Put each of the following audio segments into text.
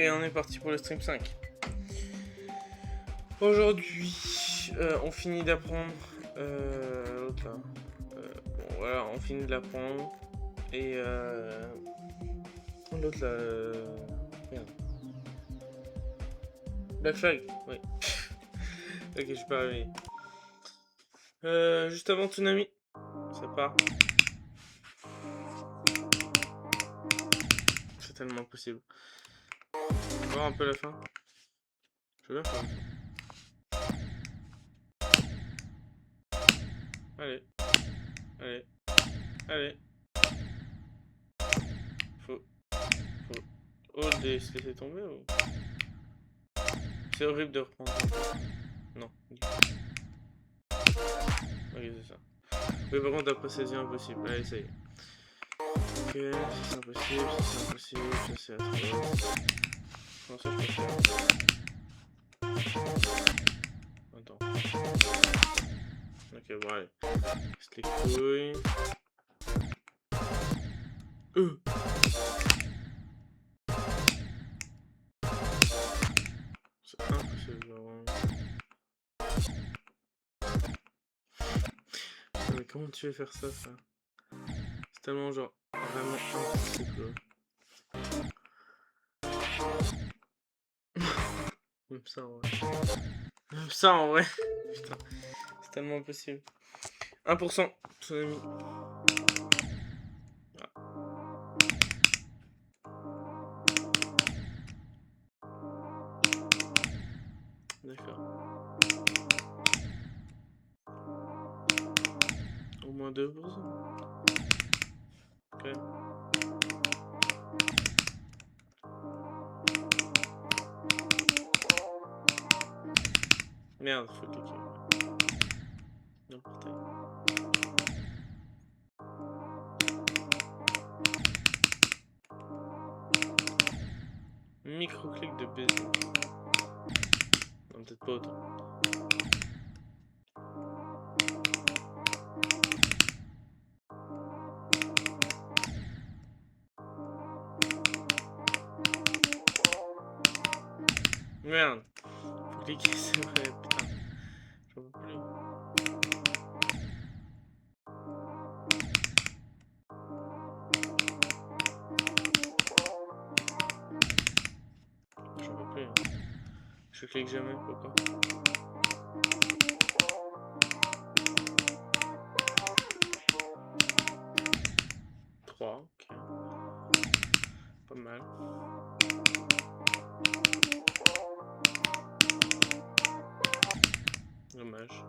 Et on est parti pour le stream 5. Aujourd'hui, on finit d'apprendre. L'autre là. Bon, voilà, on finit de l'apprendre. Et l'autre là. Merde. Black Flag, oui. Ok, je suis pas réveillé. Juste avant Tsunami. Ça part. C'est tellement possible. On va voir un peu la fin. Je veux bien faire la fin. Allez. Allez. Allez. Faut hold et se laisser tomber ou... C'est horrible de reprendre. Non. Ok, c'est ça. Oui, par contre, après, c'est impossible. Allez, ça y est. Ok, c'est impossible, c'est impossible, ça c'est atroce. Non, ça je peux faire. Attends. Ok, bon, allez. Casse les couilles. C'est impossible, vraiment. Mais comment tu veux faire ça, ça? C'est tellement genre vraiment impossible. Même ça en vrai. Même ça en vrai. Putain, c'est tellement impossible. 1%, Tsunami. Ah. D'accord. Au moins 2%. Ok. Merde, faut cliquer. Non, putain. Micro-clic de baiser. Non, peut-être pas autant. Merde. Faut cliquer, c'est vrai, putain. J'en peux plus. J'en peux plus. Hein. Je clique jamais, pourquoi? Trois, ok. Pas mal. Dommage.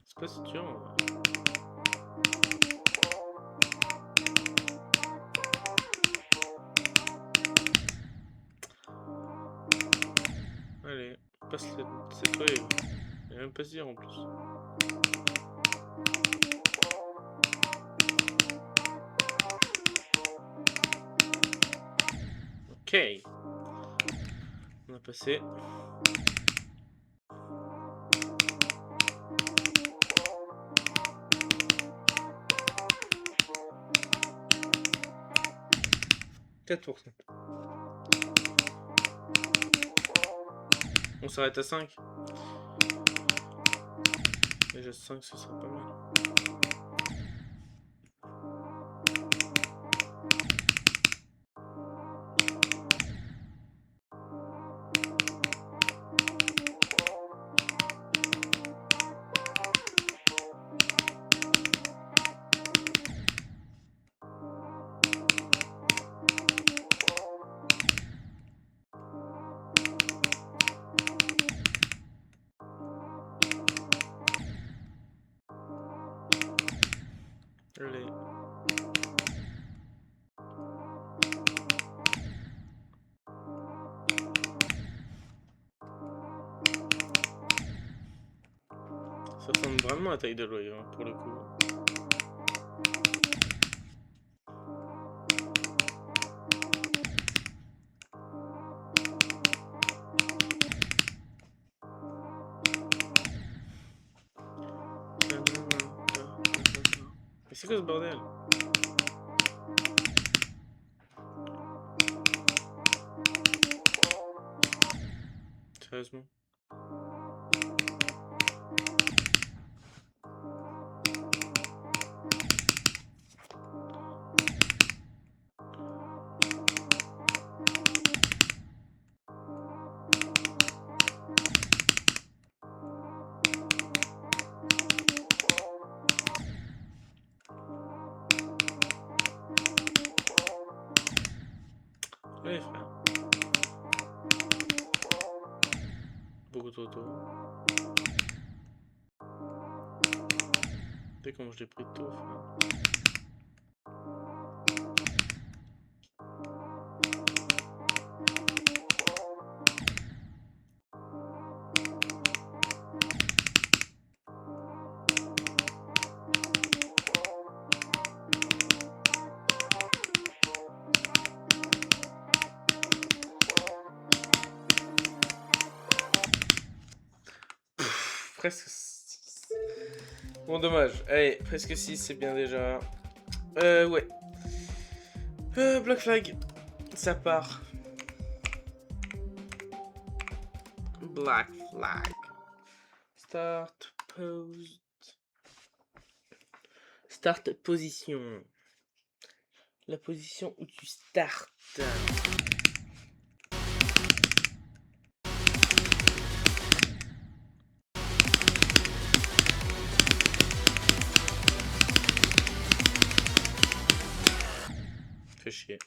C'est pas si dur en vrai. Allez, passe cette wave. Il n'y a même pas se dire en plus. Ok. On a passé. %. On s'arrête à 5. Déjà 5, ce serait pas mal. Allez. Ça ressemble vraiment à taille de loyer, hein, pour le coup. quoi ce bordel? Sérieusement. Allez frère. Beaucoup trop tôt. Tu sais comment je l'ai pris tôt frère. Presque 6. Bon, dommage. Allez, presque 6, c'est bien déjà. Ouais. Black Flag. Ça part. Black Flag. Start pose. Start position. La position où tu startes. Fais chier.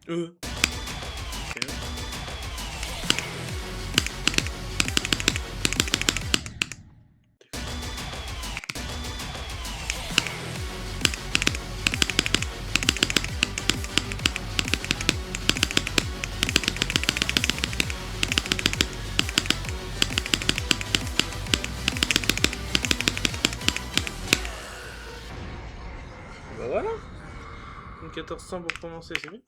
Ok. Bah voilà. 1400 pour commencer, c'est bien.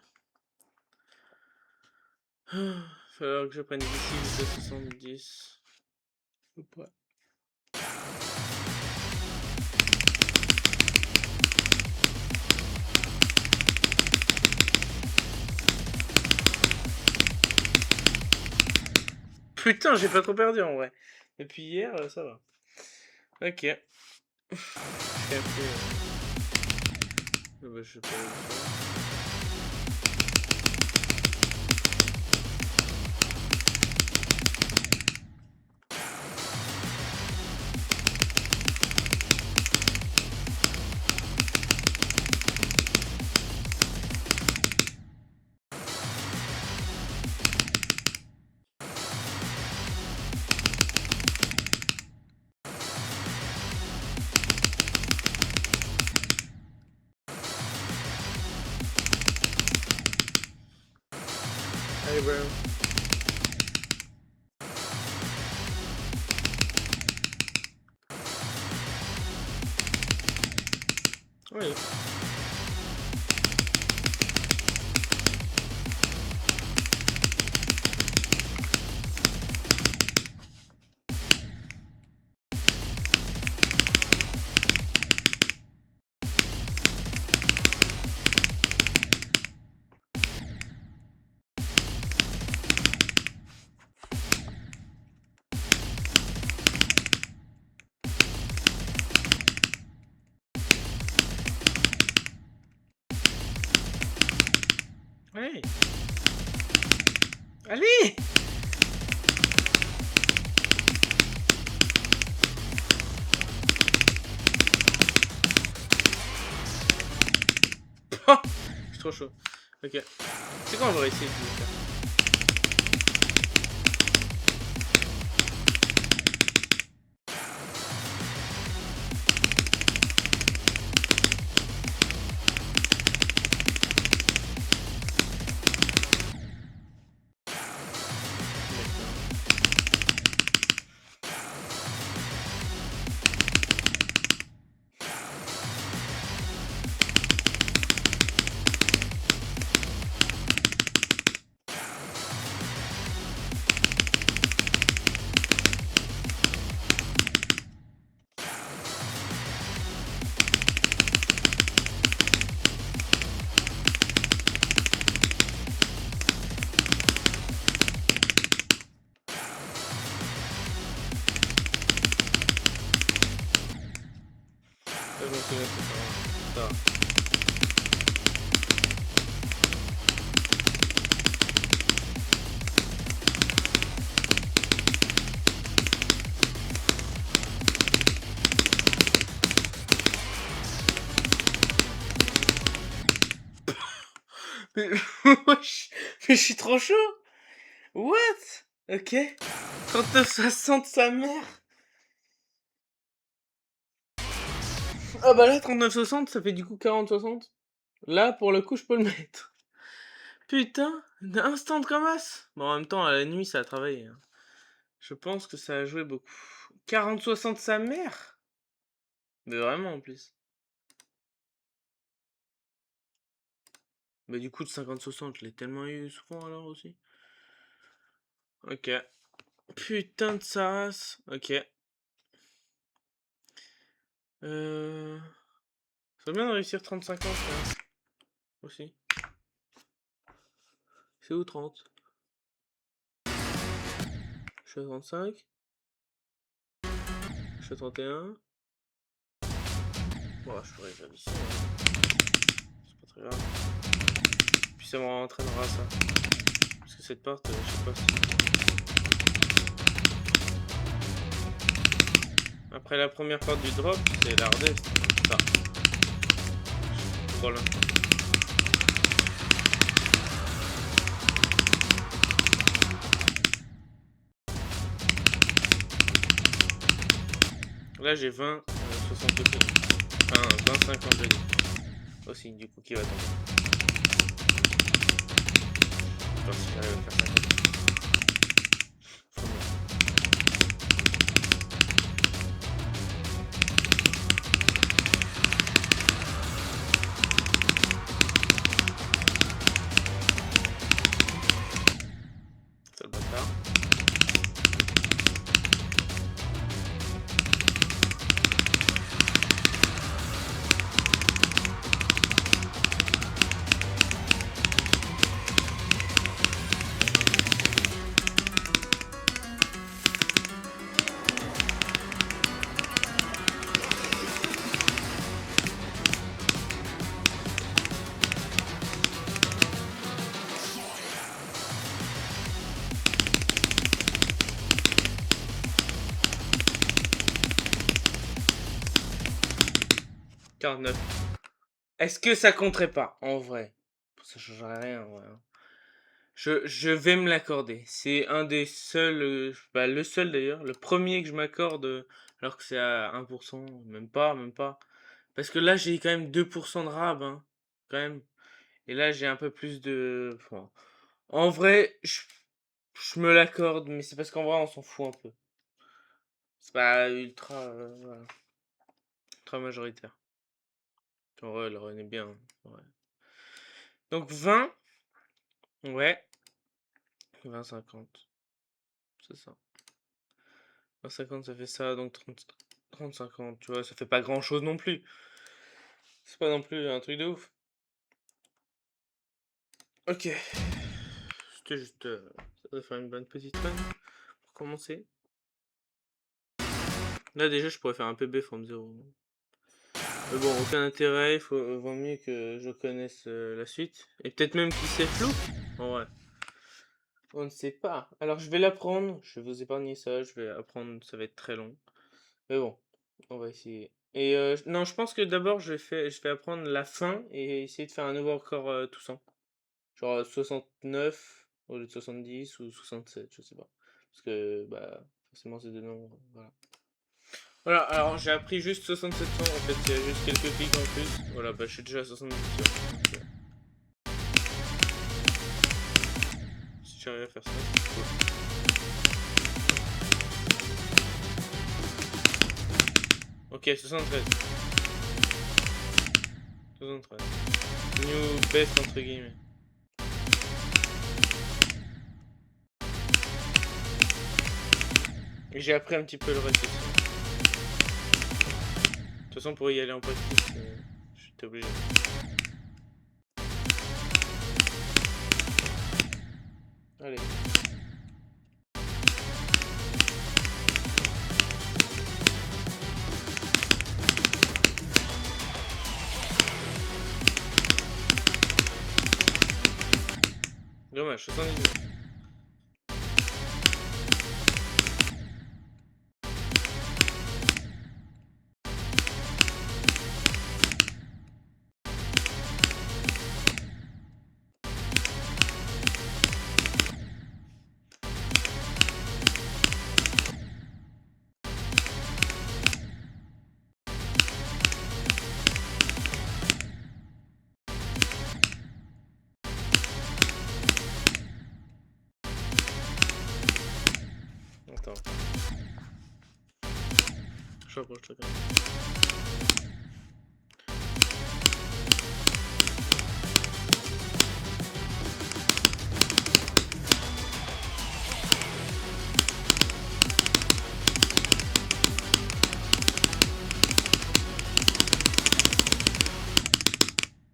Falloir que je prenne d'ici de 70. Ou pas. Putain, j'ai pas trop perdu en vrai. Depuis hier, ça va. Ok. J'ai fait. Bah, je sais pas. Allez, bro. Oui. Allez. Allez. Oh, je suis trop chaud. Ok. C'est quoi on va essayer de le faire? c'est pas grave. Ça. Mais, wesh, mais je suis trop chaud. What? Ok. 39,60 sa mère. Ah bah là, 39,60, ça fait du coup 40,60. Là, pour le coup, je peux le mettre. Putain, instant de ramasse. Bon, en même temps, à la nuit, ça a travaillé. Hein. Je pense que ça a joué beaucoup. 40,60 sa mère. Mais vraiment, en plus. Mais du coup, de 50,60, je l'ai tellement eu souvent alors aussi. Ok. Putain de sa race. Ok. C'est bien de réussir 35 ans, frère. Aussi. C'est où 30? Je suis à 35. Je suis à 31. Bon, je pourrais faire ici. C'est pas très grave. Puis ça m'entraînera ça. Parce que cette part, je sais pas si... Après la première part du drop, c'est l'hardesse. Ça. Pour l'instant. Là j'ai 20, 62 enfin 25 ans de vie. Aussi du coup qui va tomber. Voir si j'arrive à faire 50. C'est le bâtard. Est-ce que ça compterait pas, en vrai? Ça changerait rien, en vrai. Hein. Je vais me l'accorder. C'est un des seuls, bah, le seul d'ailleurs, le premier que je m'accorde, alors que c'est à 1%, même pas, même pas. Parce que là, j'ai quand même 2% de rab, hein, quand même. Et là, j'ai un peu plus de... Enfin, en vrai, je me l'accorde, mais c'est parce qu'en vrai, on s'en fout un peu. C'est pas ultra, voilà, ultra majoritaire. En vrai, le run est bien. Ouais. Donc 20, ouais, 20, 50. C'est ça. 20, 50, ça fait ça, donc 30, 50, tu vois, ça fait pas grand chose non plus. C'est pas non plus un truc de ouf. Ok. C'était juste. Ça va faire une bonne petite run pour commencer. Là, déjà, je pourrais faire un PB forme 0. Mais bon, aucun intérêt, vaut mieux que je connaisse la suite. Et peut-être même qui sait flou. En vrai. On ne sait pas. Alors, je vais l'apprendre. Je vais vous épargner ça. Je vais apprendre. Ça va être très long. Mais bon, on va essayer. Et non, je pense que d'abord je vais apprendre la fin et essayer de faire un nouveau record tout. Genre 69 au lieu de 70 ou 67, je sais pas. Parce que bah forcément c'est des nombres. Voilà. Voilà, alors j'ai appris juste 6700 en fait, il y a juste quelques clics en plus. Voilà, bah je suis déjà à 70. Si j'arrive à faire ça, c'est cool. Ok, 73. 73. New best entre guillemets. Et j'ai appris un petit peu le reste aussi. De toute façon, pour y aller en practice, j'étais obligé. Allez. Dommage, 79. Attends. Je rapproche le gars.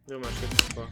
Dommage, je comprends pas.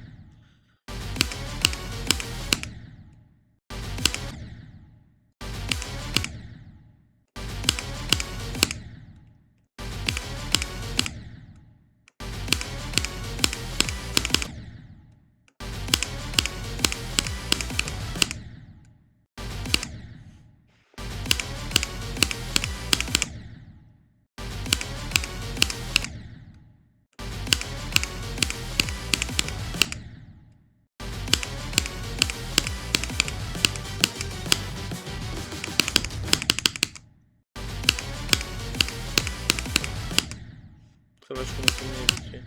Ça va, je commence à m'y habituer.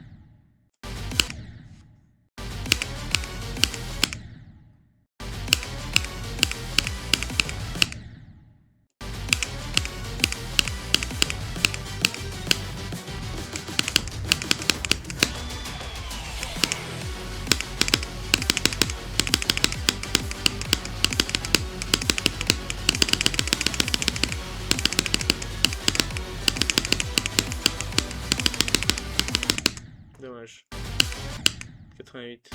Dommage. 88.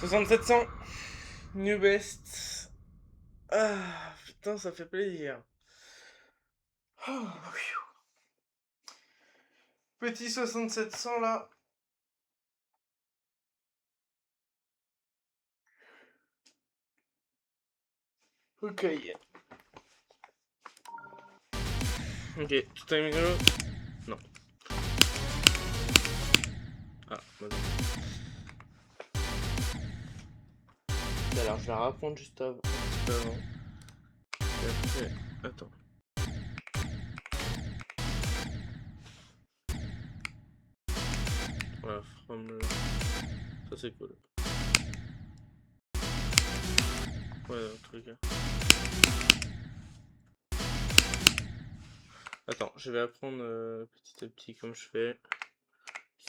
$6700. New best. Ah, putain, ça fait plaisir. Oh, petit 6700 là. Ok. Ok, tout time go. Non. Ah, vas-y. Alors, je vais la reprendre juste avant. Et après, attends. Voilà, from... Ça c'est cool. Ouais, dans tous les cas. Attends, je vais apprendre petit à petit comme je fais.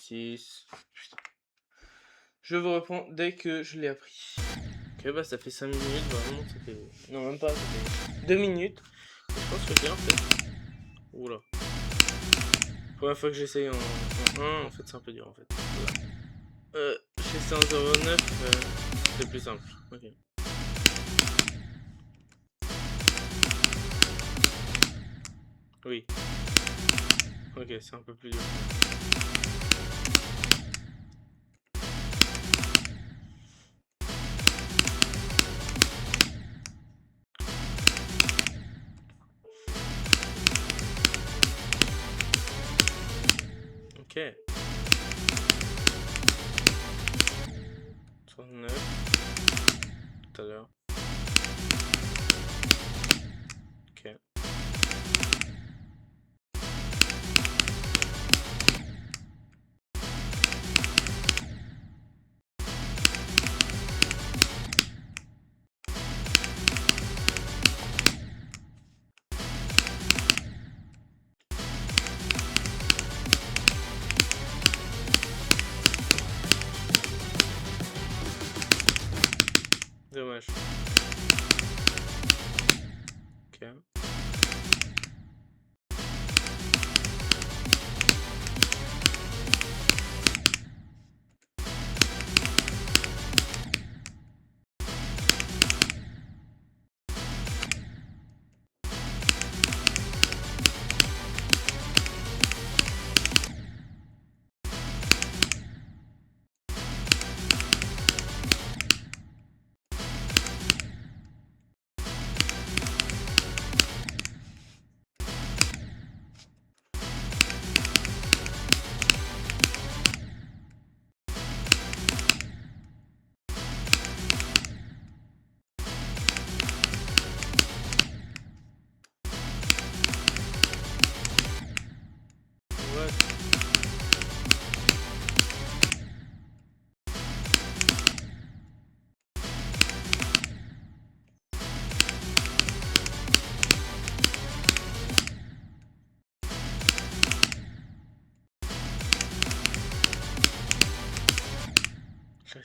6. Putain. Je vous reprends dès que je l'ai appris. Ok, bah ça fait 5 minutes, vraiment, ça fait... Non, même pas, ça fait 2 minutes. Et je pense que j'ai en fait. Oula. Première fois que j'essaye en 1, en fait c'est un peu dur en fait. J'essaie en 0,9, c'est plus simple. Ok. Oui. Ok, c'est un peu plus dur. Ok. 69. Tout à l'heure. Ok.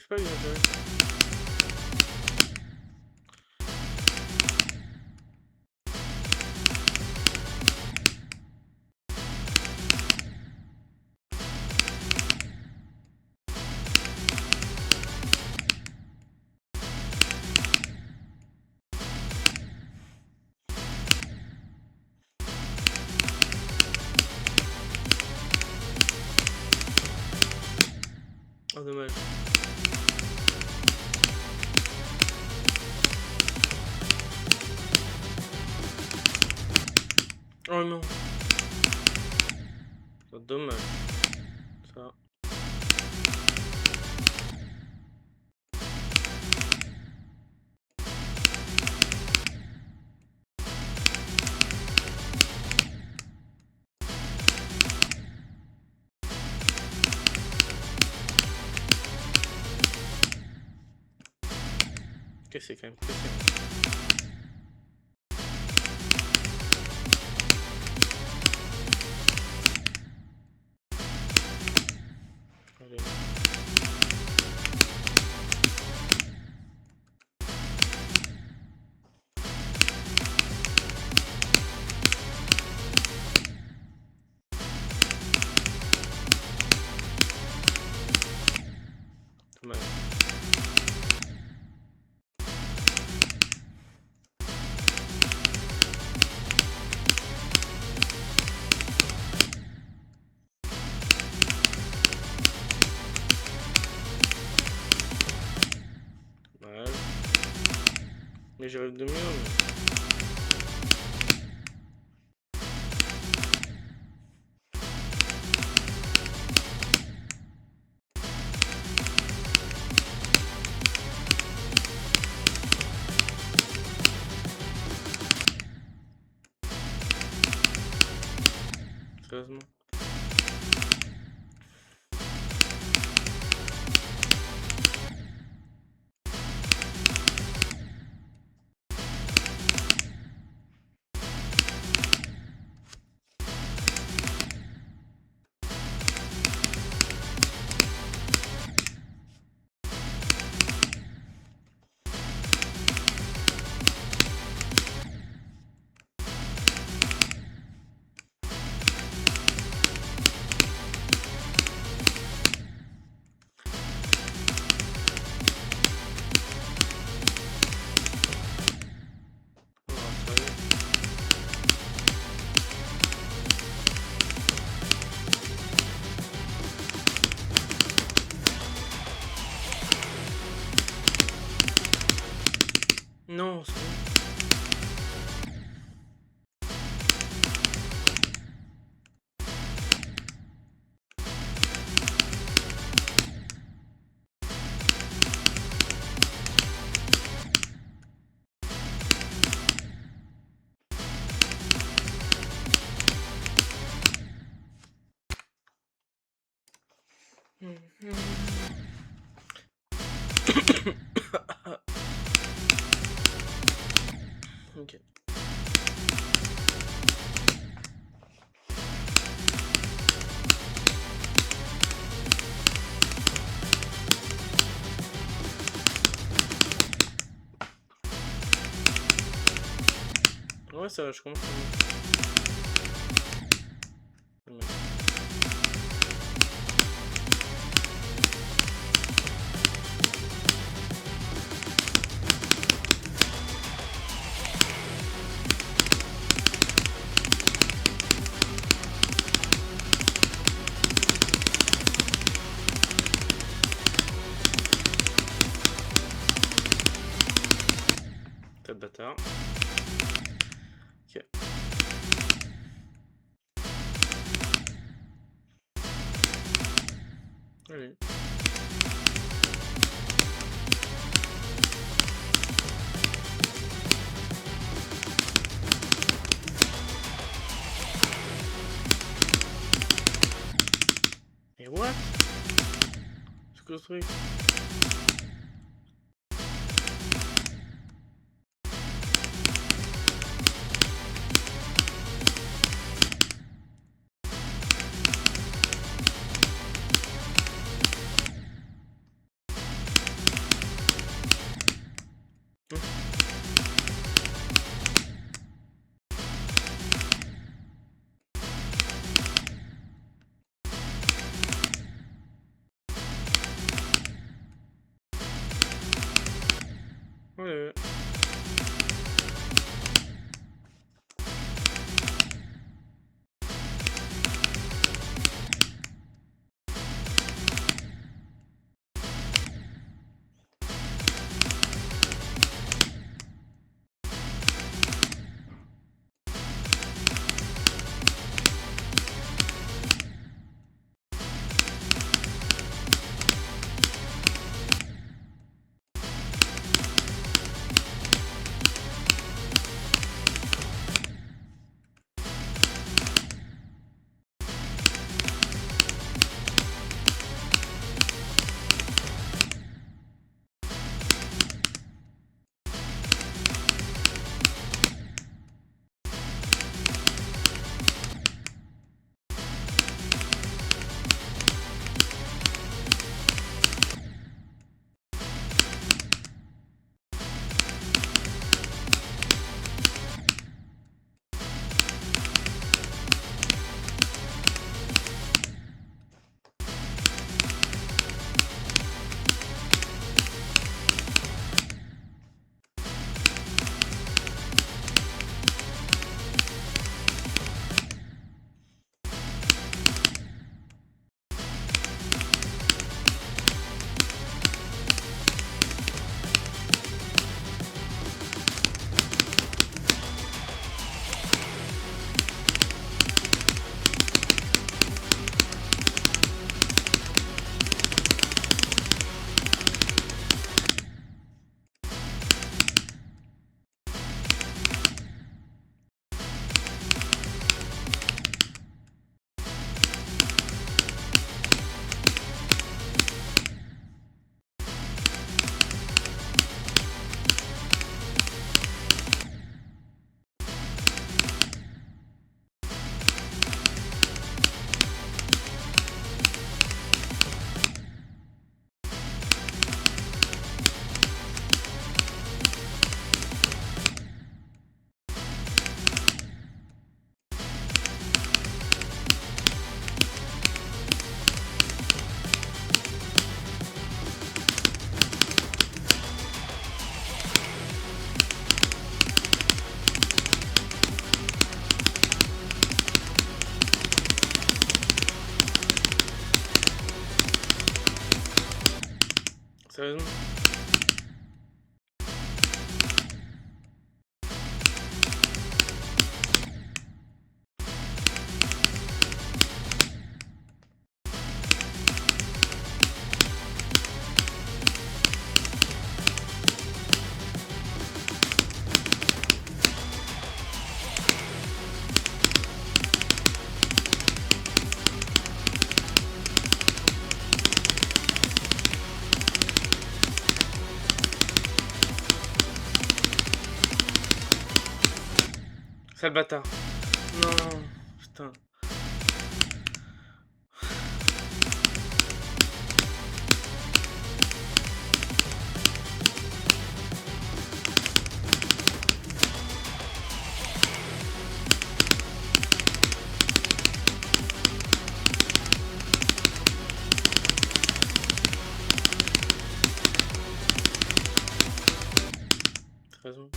pas exagéré. Oh dommage. Oh non. Oh, dommage. Ça. Ok, c'est quand même pressé. Allez. Dommage. Dommage. Mais j'arrive de mieux. Mais... Sérieusement. Non, c'est bon. Ok. Ouais, ça va, je commence à mieux. Ouais. T'as bâtard. Ok. Allez. Et what? C'est quoi ce truc? Sérieusement? Sale bâtard. Non, putain. T'as raison.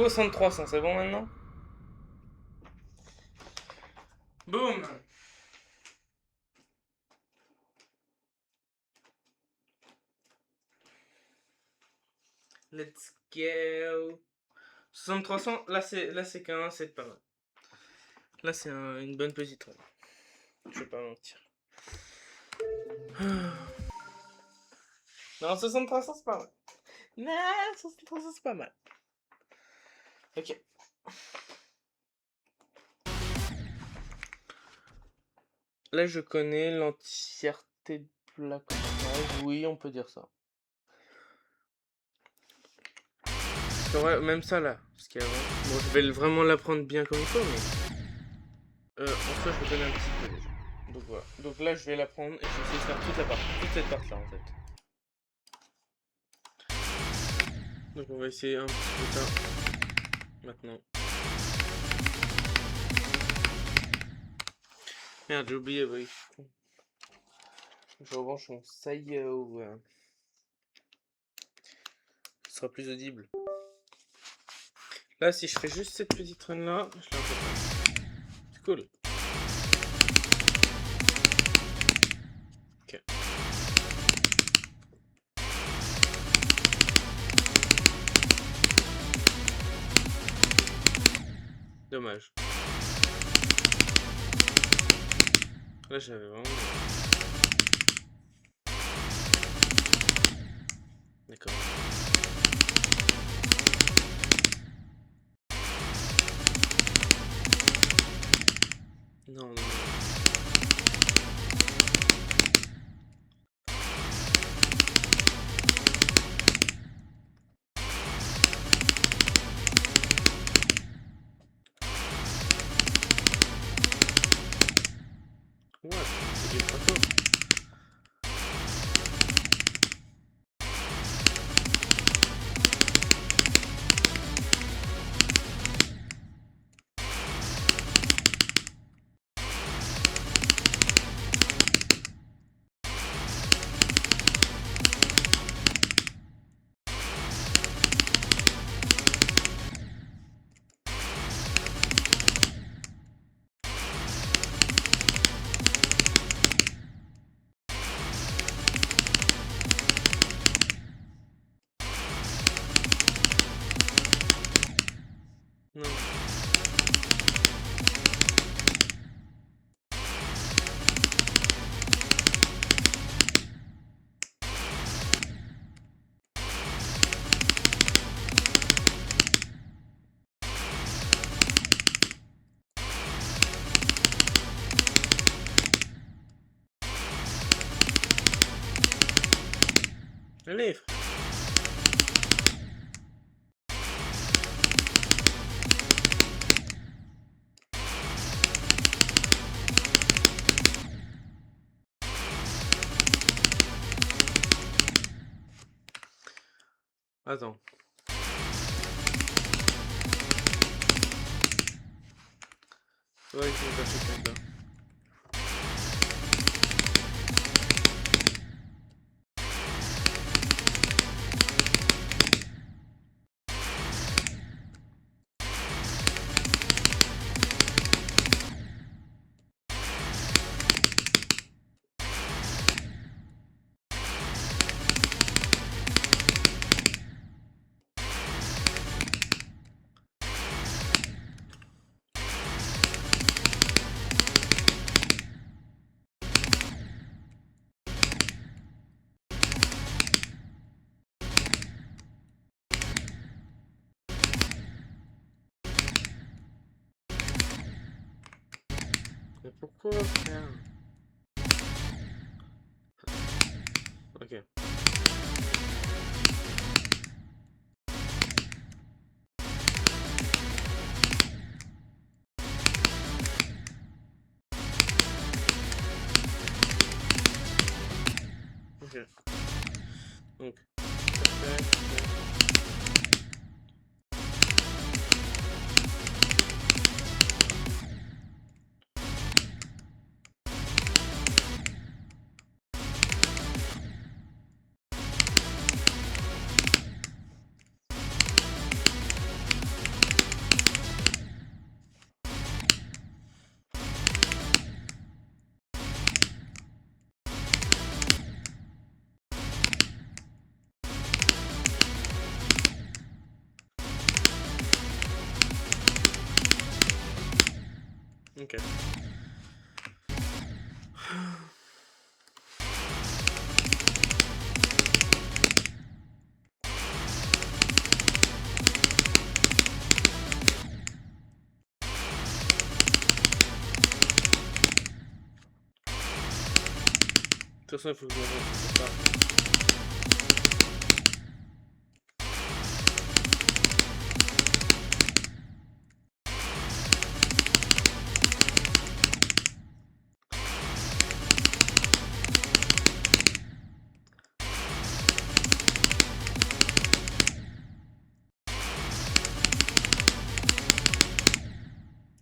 6300, c'est bon maintenant? Boum! Let's go! 6300, là c'est qu'un, c'est pas mal. Là c'est une bonne petite run. Je vais pas mentir. Non, 6300 c'est pas mal. Non, 6300 c'est pas mal. Ok. Là je connais l'entièreté de la campagne. Oui, on peut dire ça. Même ça là, parce qu'il y a bon, je vais vraiment l'apprendre bien comme il faut, mais en soi je le connais un petit peu déjà. Donc voilà. Donc là je vais l'apprendre et je vais essayer de faire toute cette partie là en fait. Donc on va essayer un petit peu ça maintenant. Merde, j'ai oublié, oui. Je rebranche mon Saiyao. Ce sera plus audible. Là, si je fais juste cette petite run là, je l'ai un peu fait. C'est cool. Ok. Dommage. Là, j'avais vraiment... D'accord. Non, non, non. Ouais, c'est du plateau. Non. Allez, frère. Attends. Ouais, il faut passer comme ça. Mais pourquoi faire? Ok. Ok. Donc. OK. De toute façon, il faut que je rentre quelque part.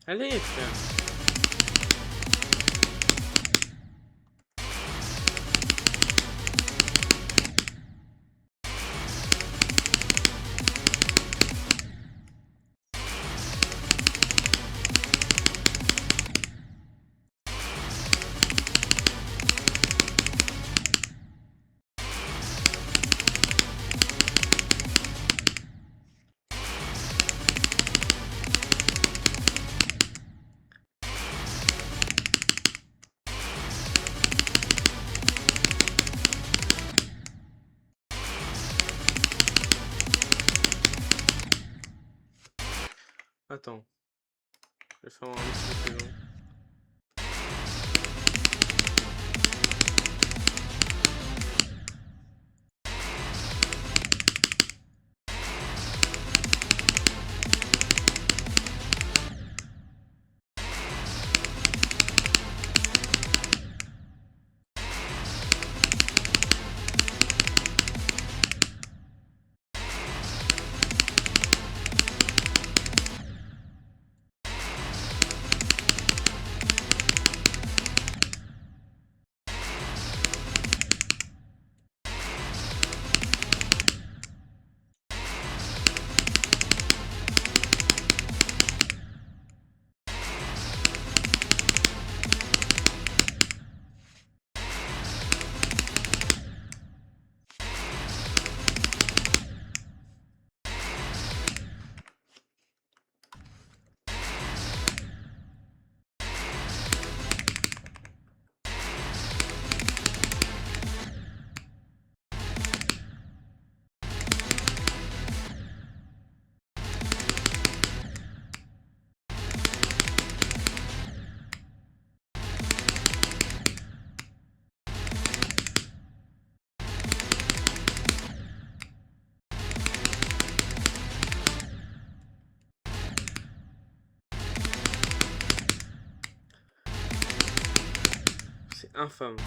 Allez, frère! Attends, je vais faire un petit peu long. C'est infâme.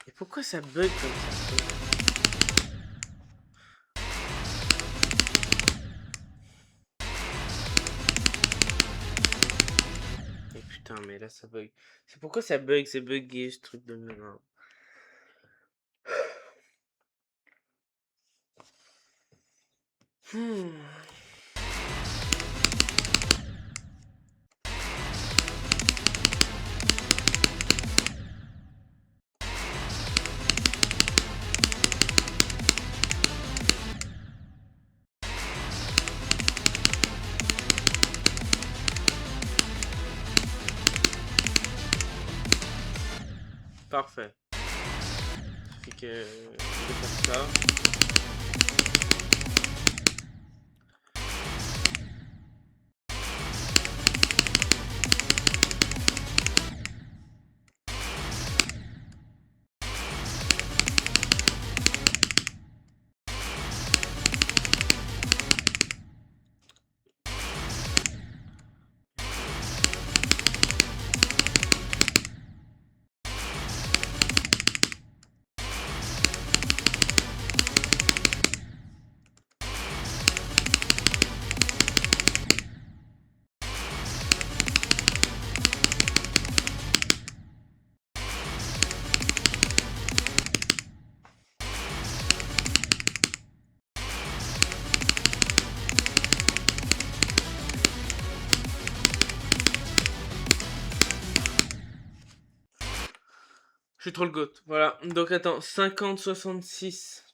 Et pourquoi ça bug comme ça? Et putain, mais là ça bug. C'est pourquoi ça bug, c'est bugué ce truc de merde. Parfait. Il suffit que je fasse ça. Je suis trop le goat. Voilà. Donc attends, 50-66.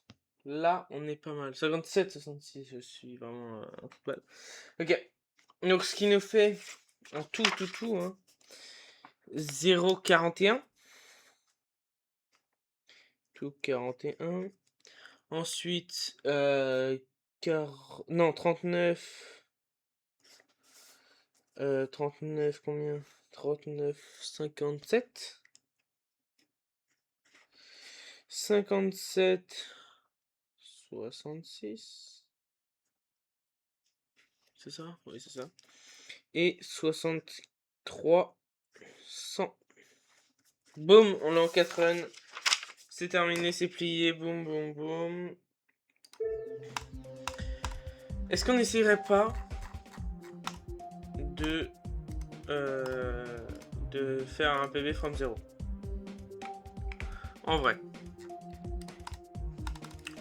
Là, on est pas mal. 57-66, je suis vraiment un coup de balle. Ok. Donc ce qui nous fait en tout, hein, 0,41. Tout 41. Ensuite, non, 39. 39 combien? 39, 57. 57, 66. C'est ça? Oui, c'est ça. Et 63, 100. Boum, on est en 4 runs. C'est terminé, c'est plié. Boum, boum, boum. Est-ce qu'on n'essayerait pas de faire un PB from 0? En vrai.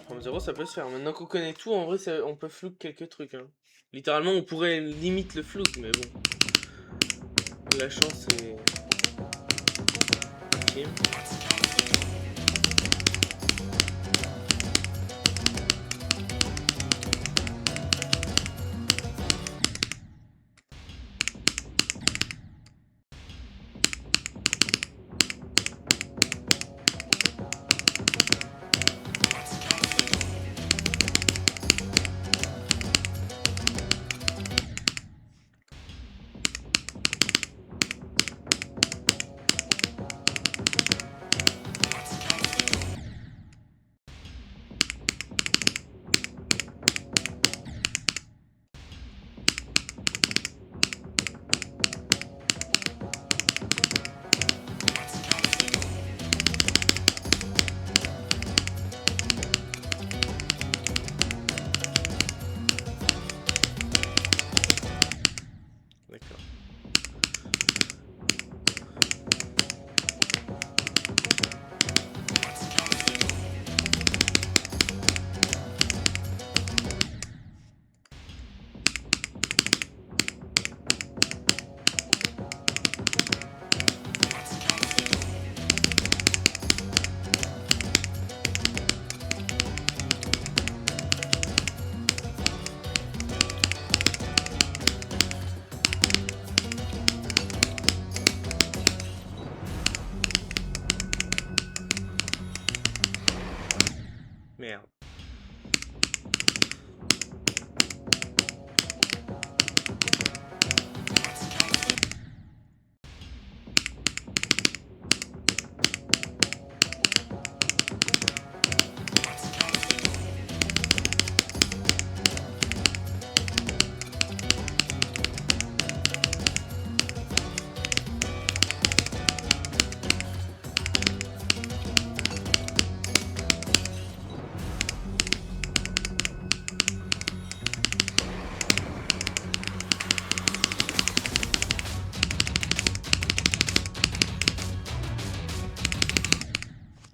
From 0, ça peut se faire. Maintenant qu'on connaît tout, en vrai, on peut flouk quelques trucs. Hein. Littéralement, on pourrait limite le flouk, mais bon. La chance est infime. D'accord. Merde.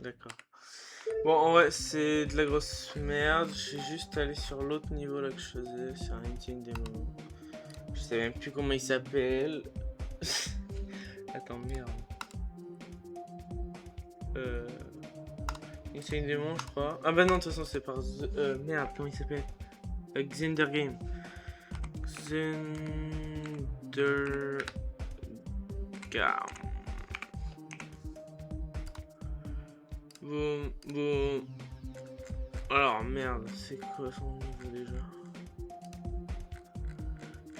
D'accord. Bon, en vrai, c'est de la grosse merde. Je suis juste allé sur l'autre niveau là que je faisais. C'est un Insane Démon. Je sais même plus comment il s'appelle. Attends, merde. Insane Démon, je crois. Ah bah non, de toute façon, c'est par... merde, comment il s'appelle? Xander Game. Xander... Game. Boum, boum. Alors, merde, c'est quoi son niveau déjà?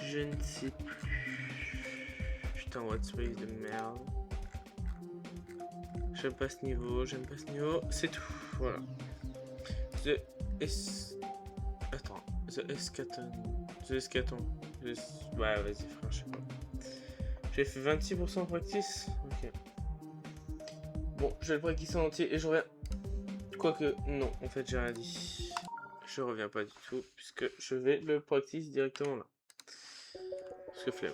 Je ne sais plus. Putain, what space de merde. J'aime pas ce niveau, c'est tout. Voilà. The S... Attends, The Escaton. The Escaton. Ouais, vas-y, frère, je sais pas. J'ai fait 26% de practice. Ok. Bon, je vais le practice en entier et je reviens. Quoique, non, en fait, j'ai rien dit. Je reviens pas du tout, puisque je vais le practice directement là. Parce que flemme.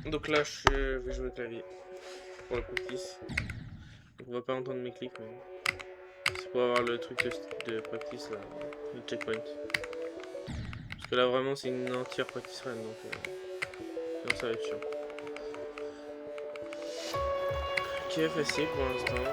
Donc là, je vais jouer au clavier pour le practice. Donc on va pas entendre mes clics, mais c'est pour avoir le truc de practice là, le checkpoint. Parce que là, vraiment, c'est une entière practice run, donc sinon ça va être chiant. Ok, facile pour l'instant.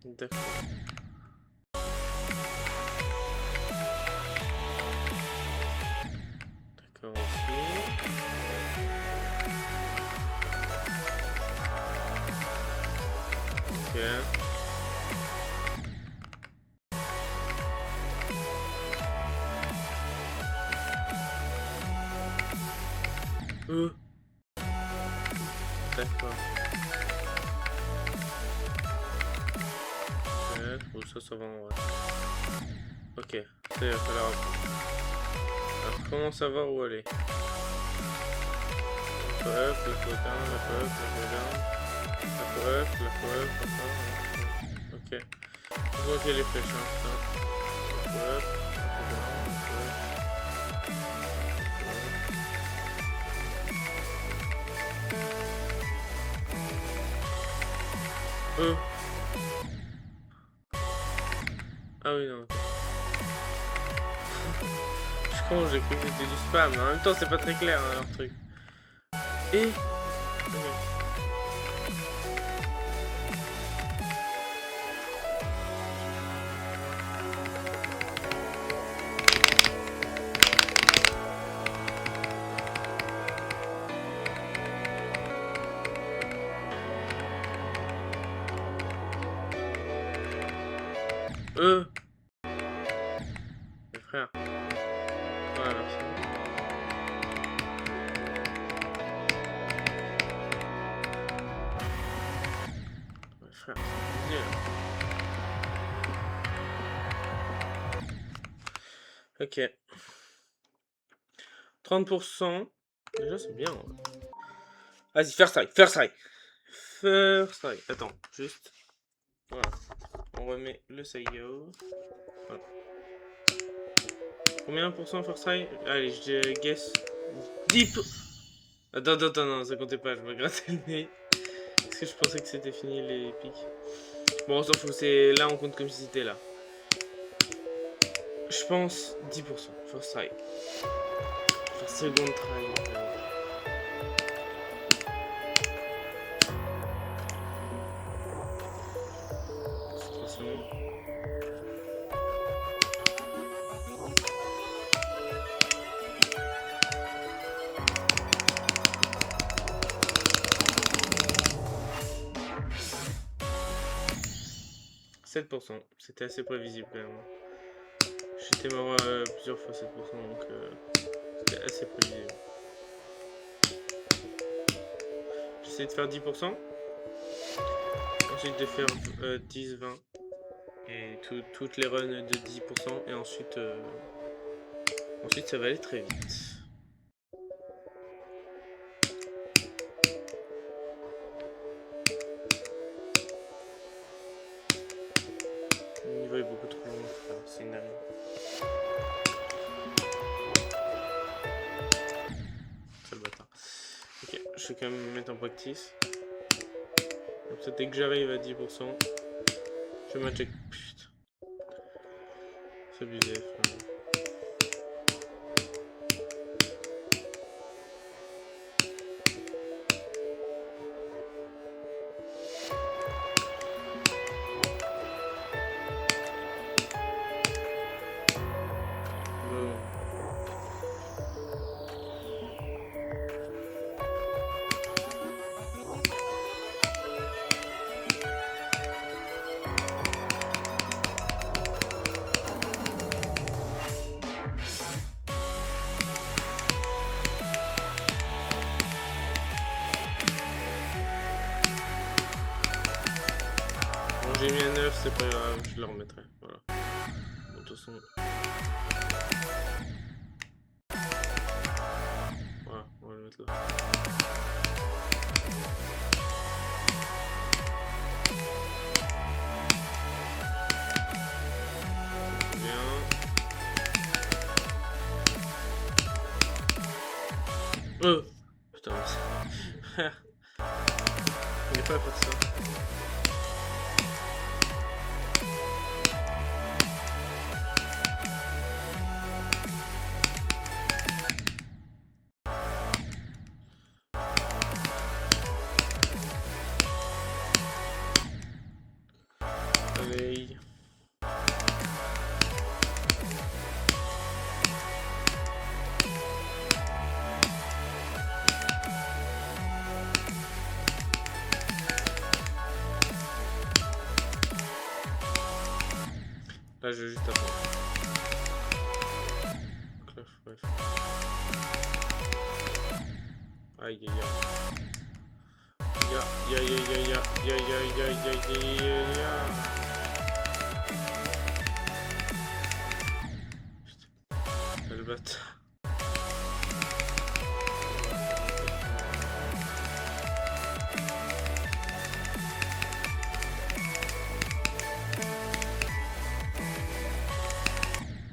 D'accord. D'accord aussi. Ok. D'accord. Ouais, bon, ça va en vrai. Ok, ça il va falloir apprendre. Alors, comment savoir où aller? La fois up, la fois down, la fois up, la fois down. La fois up, la fois up, la fois up. Ok. Je vois qu'il y a les flèches, hein, putain. La fois up, la fois down, la fois up. Ah oui, non, ok. Je crois j'ai cru que c'était du spam, mais en même temps, c'est pas très clair, hein, leur truc. Et... Ok. Mes frères. Ouais, merci. Mes frères, c'est bien. Ok. 30%. Déjà, c'est bien. Ouais. Vas-y, first try, first try. First try. Attends, juste. Voilà. On remet le Saigo. Voilà. Combien pour cent first try? Allez, je guess. 10. Attends, non, ça comptait pas, je me grattais le nez. Parce que je pensais que c'était fini les pics. Bon, on s'en fout, c'est là, on compte comme si c'était là. Je pense 10%. First try. First second try. Concentration. C'était assez prévisible quand même. J'étais mort plusieurs fois 7%, donc c'était assez prévisible. J'essaie de faire 10%. Ensuite de faire 10-20. Et toutes les runs de 10%. Et ensuite, ensuite ça va aller très vite. Le niveau est beaucoup trop long. C'est une dinguerie. Sale bâtard. Ok, je vais quand même me mettre en practice. Comme ça, dès que j'arrive à 10%, je me check. Putain. C'est abusé. Enfin. J'ai mis un 9, c'est pas grave, je le remettrai. Voilà. Bon, de toute façon. Voilà, on va le mettre là. Bien. putain, mais il est pas à faire ça. Allez. Là, je vais juste attendre. Clash, bref. Aïe, aïe, aïe. Ya, ya, ya, ya, ya, ya, ya, ya, ya, ya, ya, ya. Putain, le bâtard.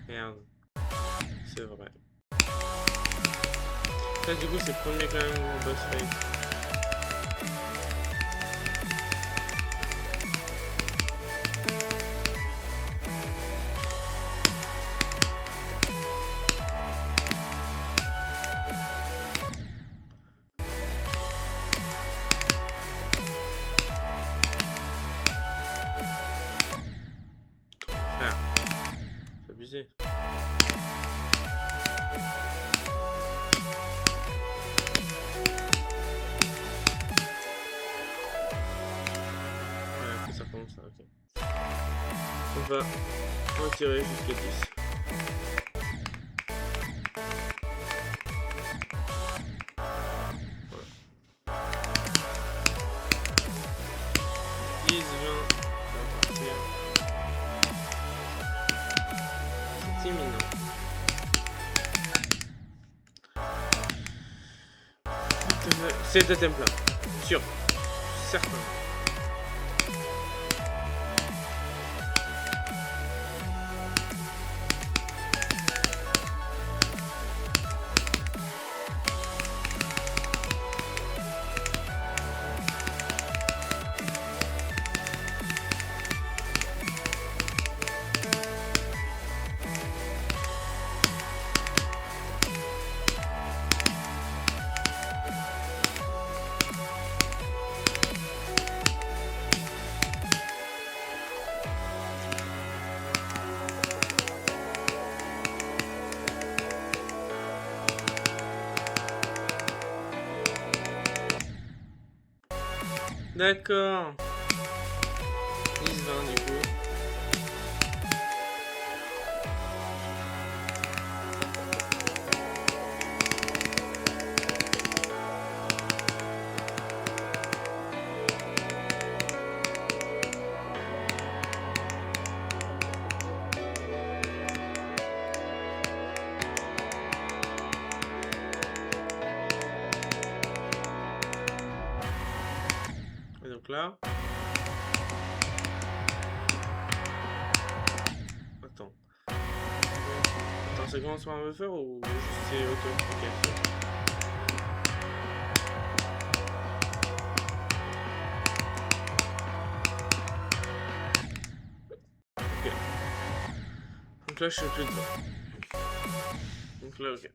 Merde. C'est vrai. Là, du coup, c'est premier quand même au boss fight. Frère, c'est abusé. Ça commence là, ok. On va retirer jusqu'à 10. Voilà. 10, 20, ça va partir. C'est imminent. C'est le temple là. Sûr. Certain. D'accord. 10, 20 du coup. Et donc là. Attends. Attends, c'est comment on veut faire ou juste c'est auto? Ok. Ok. Donc là, je suis plus dedans. Donc là, ok.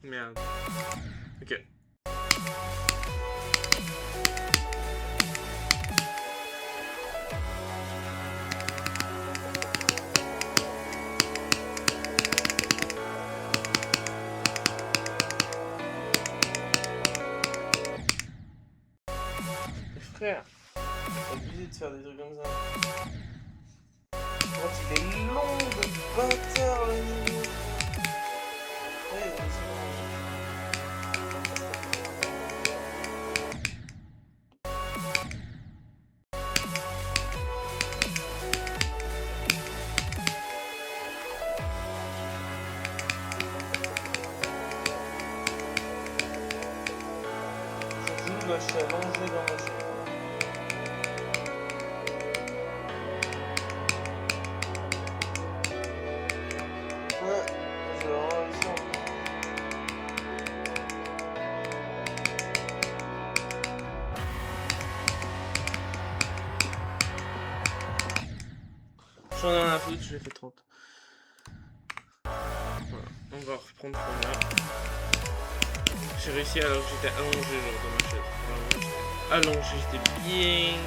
Merde. Ok. Mais frère, c'est abusé de faire des trucs comme ça. Quand il est long de bâtard le niveau. Ouais, je suis allongé dans ma chaise. Ouais, je vais réussir. J'en ai rien à foutre, je l'ai fait 30. Voilà, on va reprendre comme là. J'ai réussi alors que j'étais allongé genre dans ma chaise. Vraiment, allongé, j'étais bien.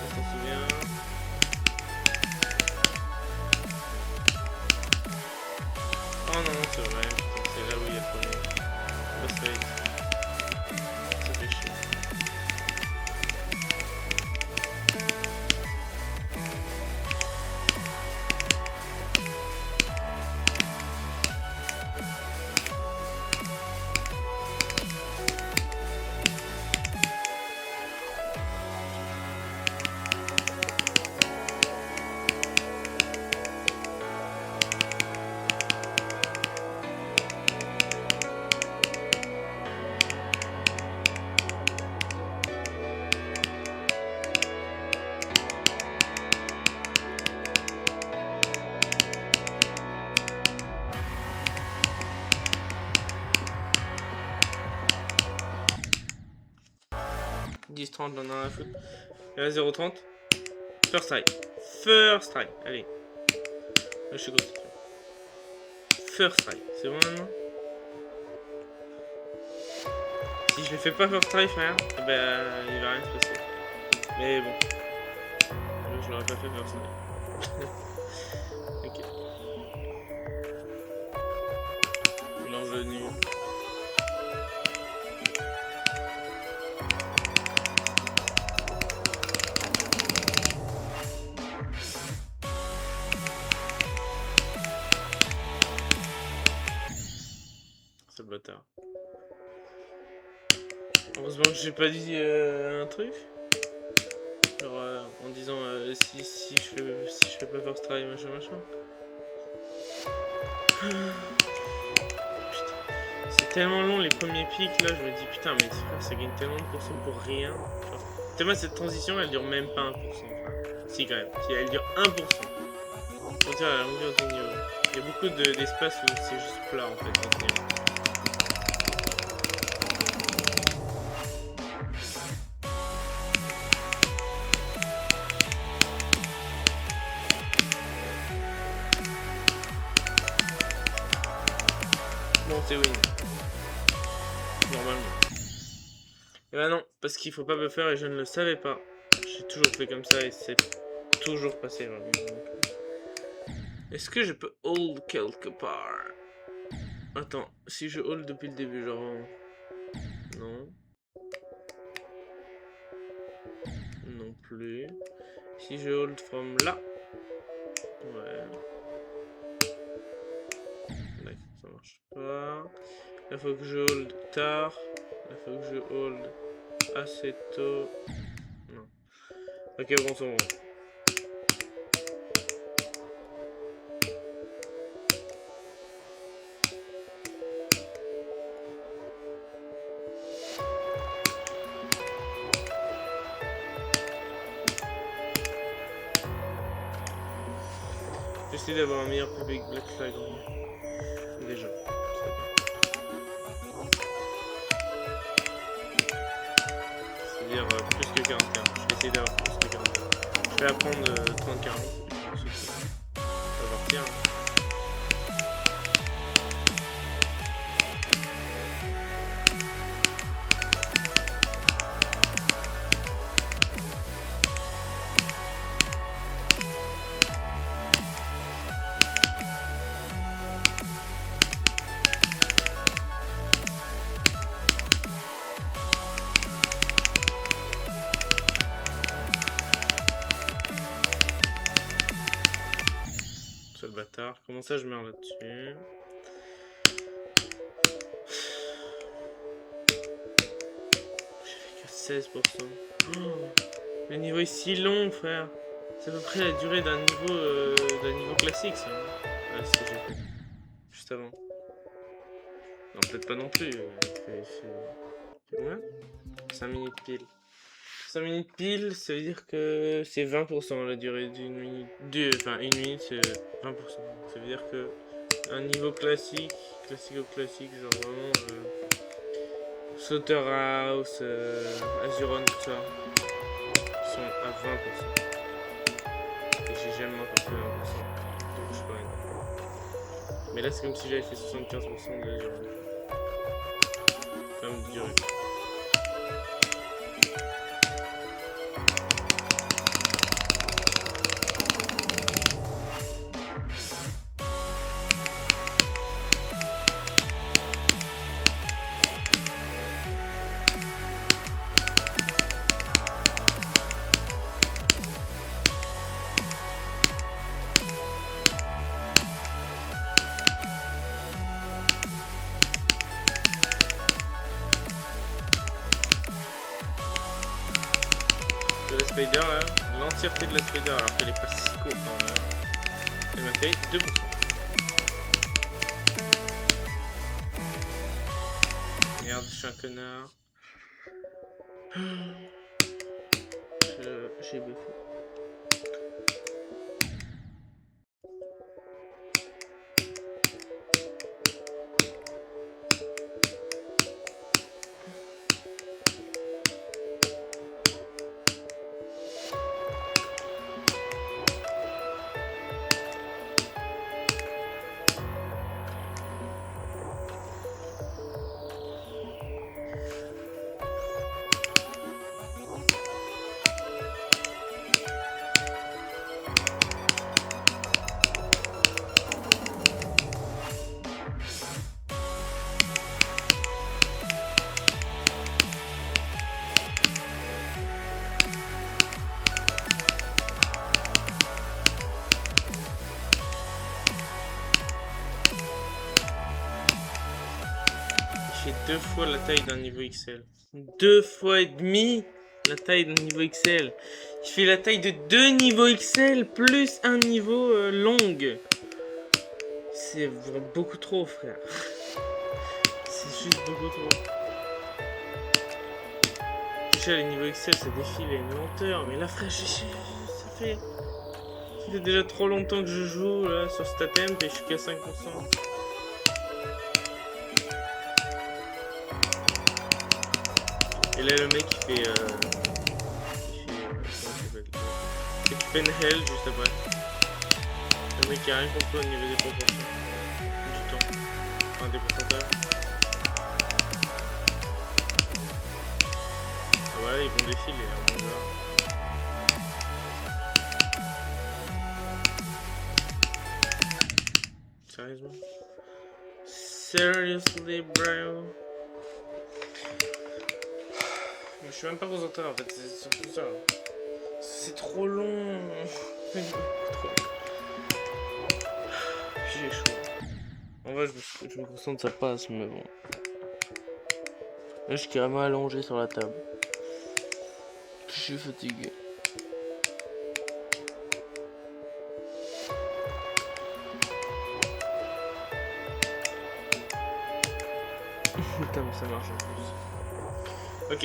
On s'en souvient. Oh non, c'est vrai, c'est là où il y a le premier. Boss fight. Ça fait chier. Dix 30 j'en ai rien à foutre. Et là 0,30. First try. First try. Allez. Là, je suis content. First try. C'est bon maintenant? Si je le fais pas first try, frère, eh ben il va rien se passer. Mais bon. Je l'aurais pas fait first try. Ok. Bienvenue. C'est le bâtard. Heureusement que j'ai pas dit un truc. Genre en disant si je fais pas first try machin. Putain. C'est tellement long les premiers pics là, je me dis putain mais frère ça gagne tellement de pourcents pour rien. Genre, tellement cette transition elle dure même pas 1%. Frère. Si quand même, si elle dure 1%. Pour dire la longueur du niveau. Il y a beaucoup d'espace où c'est juste plat en fait dans ce niveau. Bon c'est win. Normalement. Et bah non, parce qu'il faut pas me faire et je ne le savais pas. J'ai toujours fait comme ça et c'est toujours passé vraiment. Est-ce que je peux hold quelque part? Attends, si je hold depuis le début, genre... Non. Non plus. Si je hold from là. Ouais. D'accord, ça marche pas. Il faut que je hold tard. Il faut que je hold assez tôt. Non. Ok, bon, c'est bon. J'essaie d'avoir un meilleur public Black Flag en vrai. Déjà. C'est-à-dire plus que 41. Je vais essayer d'avoir plus que 41. Je vais apprendre 30-40. Ensuite, ça va partir. C'est le bâtard. Comment ça je meurs là-dessus? J'ai fait que 16%. Oh, le niveau est si long, frère. C'est à peu près la durée d'un niveau classique, ça. Ouais, c'est ce que j'ai fait. Juste avant. Non, peut-être pas non plus. Il Ouais. 5 minutes pile. 5 minutes pile, ça veut dire que c'est 20% la durée d'une minute. Enfin, une minute, c'est 20%. Ça veut dire que un niveau classique, classique, genre vraiment Sauter House, Azuron, tout ça, sont à 20%. Et j'ai jamais encore fait 20%. Donc je sais pas. Mais là, c'est comme si j'avais fait 75% de l'Azuron. Enfin, de durée. De la Spider, là, l'entièreté de la Spider, alors qu'elle est pas si courte, elle m'a fait 2%. Merde, je suis un connard. J'ai buffé. J'ai 2 fois la taille d'un niveau XL. 2 fois et demi la taille d'un niveau XL. Je fais la taille de 2 niveaux XL plus un niveau long. C'est beaucoup trop, frère. C'est juste beaucoup trop. Déjà, les niveaux XL, ça défile à une lenteur. Mais là, frère, ça fait déjà trop longtemps que je joue là, sur Statem et je suis qu'à 5%. Et là, le mec, il fait comment ça s'appelle? Il fait Penhell juste après. Le mec qui a rien compris au niveau des proportions. Du temps. Enfin, des pourcentages. Ah voilà, ils vont défiler, là, on verra. Sérieusement? Seriously, bro? Je suis même pas concentré en fait, c'est surtout ça. C'est trop long. J'ai chaud. En vrai, je me concentre, ça passe, mais bon. Là, je suis carrément allongé sur la table. Je suis fatigué. Putain, mais ça marche en plus. Ok.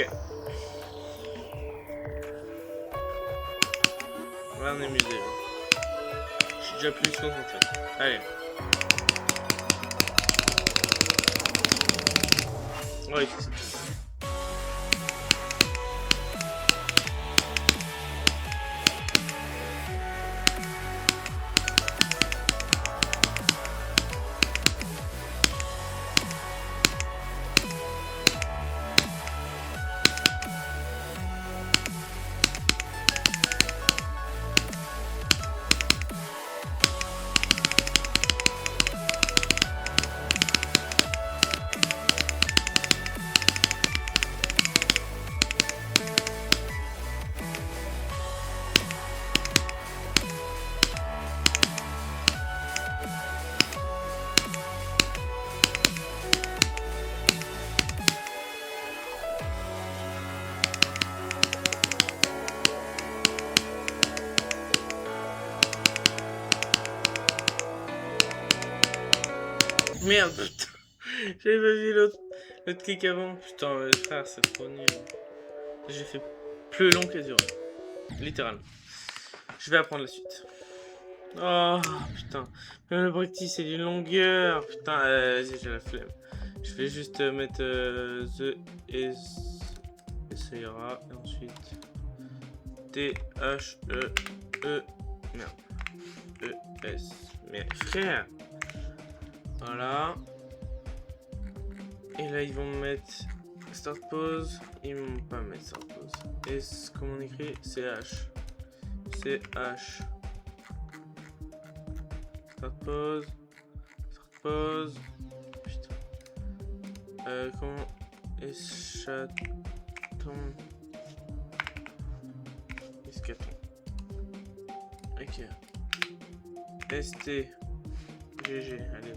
Là, on est musé. Je suis déjà plus concentré. Allez. Ouais, c'est ça. Merde, putain. J'avais pas vu l'autre clic avant. Putain, frère, c'est trop nul. J'ai fait plus long que dur. Littéralement. Je vais apprendre la suite. Oh, putain. Même le practice, c'est d'une longueur. Putain, vas-y, j'ai la flemme. Je vais juste mettre the is. Et ça ira. Et ensuite. T-H-E-E. Merde. E-S. Mais frère. Voilà. Et là, ils vont me mettre start pause. Ils vont pas mettre start pause. Et comment on écrit? CH. CH. Start pause. Start pause. Putain. Comment? Eschaton. Escaton. Ok. ST. GG. Allez.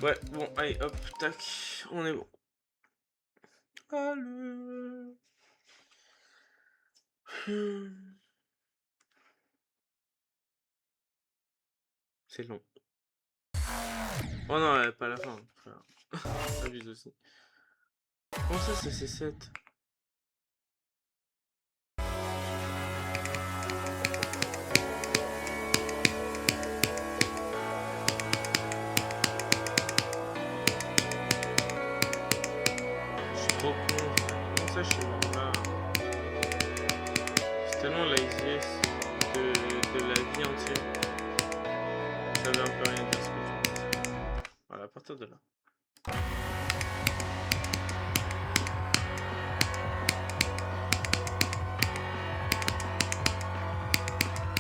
Ouais, bon, allez, hop, tac. On est bon. Allez. C'est long. Oh non, pas la fin. Abuse aussi. Comment ça, c'est C7? Je suis trop con. Comment ça, je suis vraiment là? C'est tellement la easiest de la vie entière. Ça veut un peu rien dire ce que tu penses. Voilà, à partir de là. Je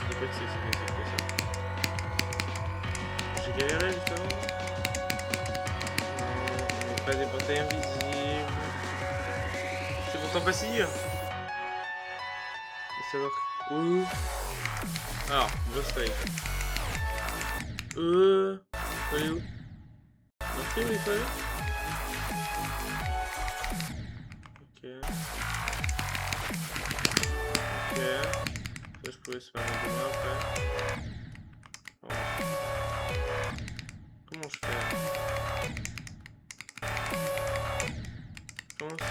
dis pas que c'est si facile que ça. J'ai galéré justement. Non, pas des portails invisibles. C'est pourtant pas si dur. De savoir où. Alors, boss fight. Faut aller où? Marqué où il faut aller? Ok. Ok. Ça, je pouvais se faire un peu après. Bon. Comment je fais? Comment ça?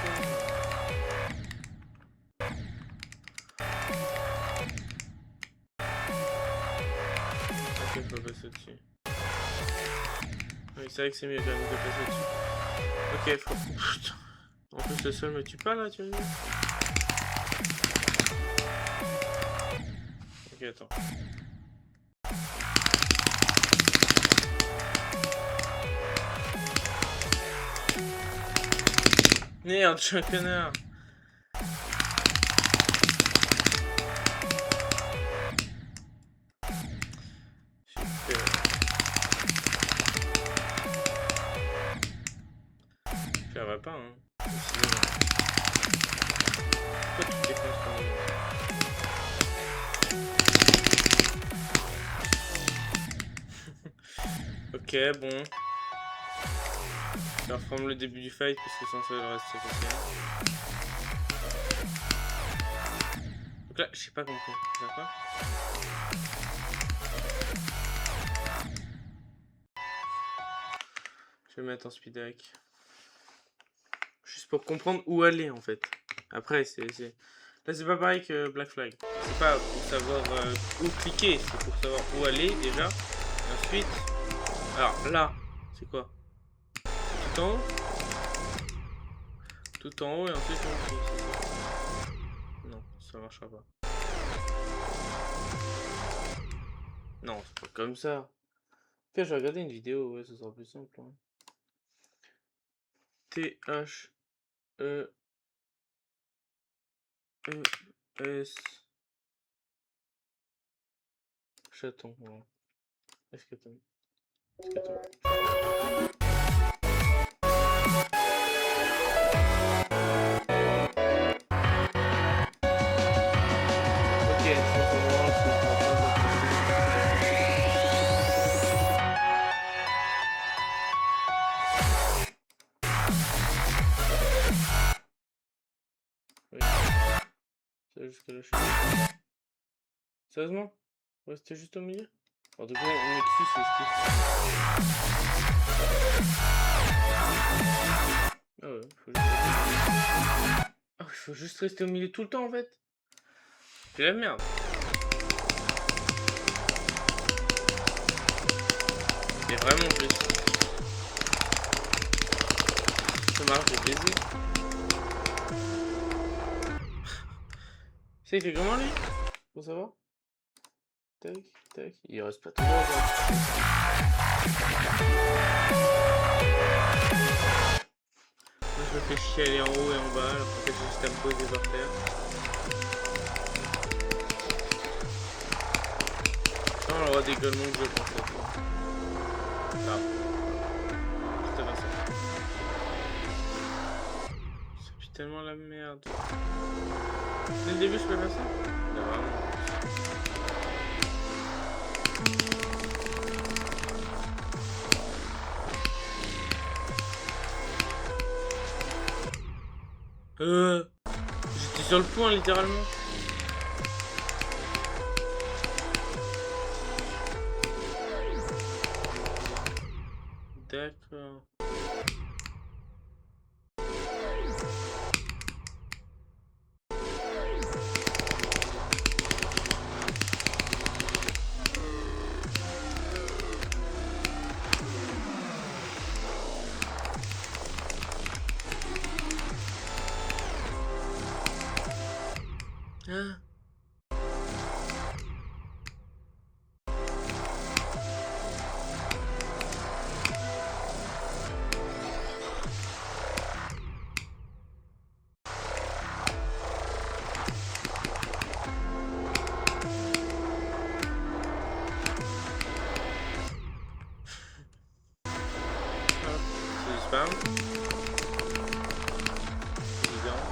Ok, faut passer dessus. Oui, c'est vrai que c'est mieux quand même de passer dessus. Ok, faut... Putain. En plus, le sol me tue pas là, tu veux dire? Ok, attends. Merde, je suis un connard. Super. Ça va pas, hein. Sinon, pourquoi tu défonces comme ça? Ok, bon. Je vais reprendre le début du fight parce que sans ça le reste c'est facile. Donc là, j'ai pas compris. D'accord? Je vais mettre en speed hack. Juste pour comprendre où aller en fait. Après, là, c'est pas pareil que Black Flag. C'est pas pour savoir où cliquer, c'est pour savoir où aller déjà. Et ensuite, alors là, c'est quoi? C'est tout en haut? Tout en haut et ensuite on clique. Non, ça marchera pas. Non, c'est pas comme ça. Tiens, je vais regarder une vidéo, ouais, ce sera plus simple. Hein. T-H-E-E-S. Chaton, ouais. Escaton. Escaton. Ok, ça commence. Oui. Ça jusque là, je suis. Sérieusement? Ouais, c'était juste au milieu? En tout cas, Nexus, c'est ce qu'il faut. Ah ouais, faut juste rester au milieu tout le temps en fait. C'est la merde. C'est vraiment plus. Ça marche, j'ai baisé. C'est fait comment lui? Faut savoir. Tac, tac. Il reste pas trop. Moi je me fais chier aller en haut et en bas, alors qu'en fait j'ai juste à me poser par terre. Non, le droit d'également que je pense cette fois. Ah. Juste avant ça. Ça pue tellement la merde. Dès le début je peux faire ça? Là, vraiment. J'étais sur le point littéralement. D'accord. Ah. C'est du spam. Évident.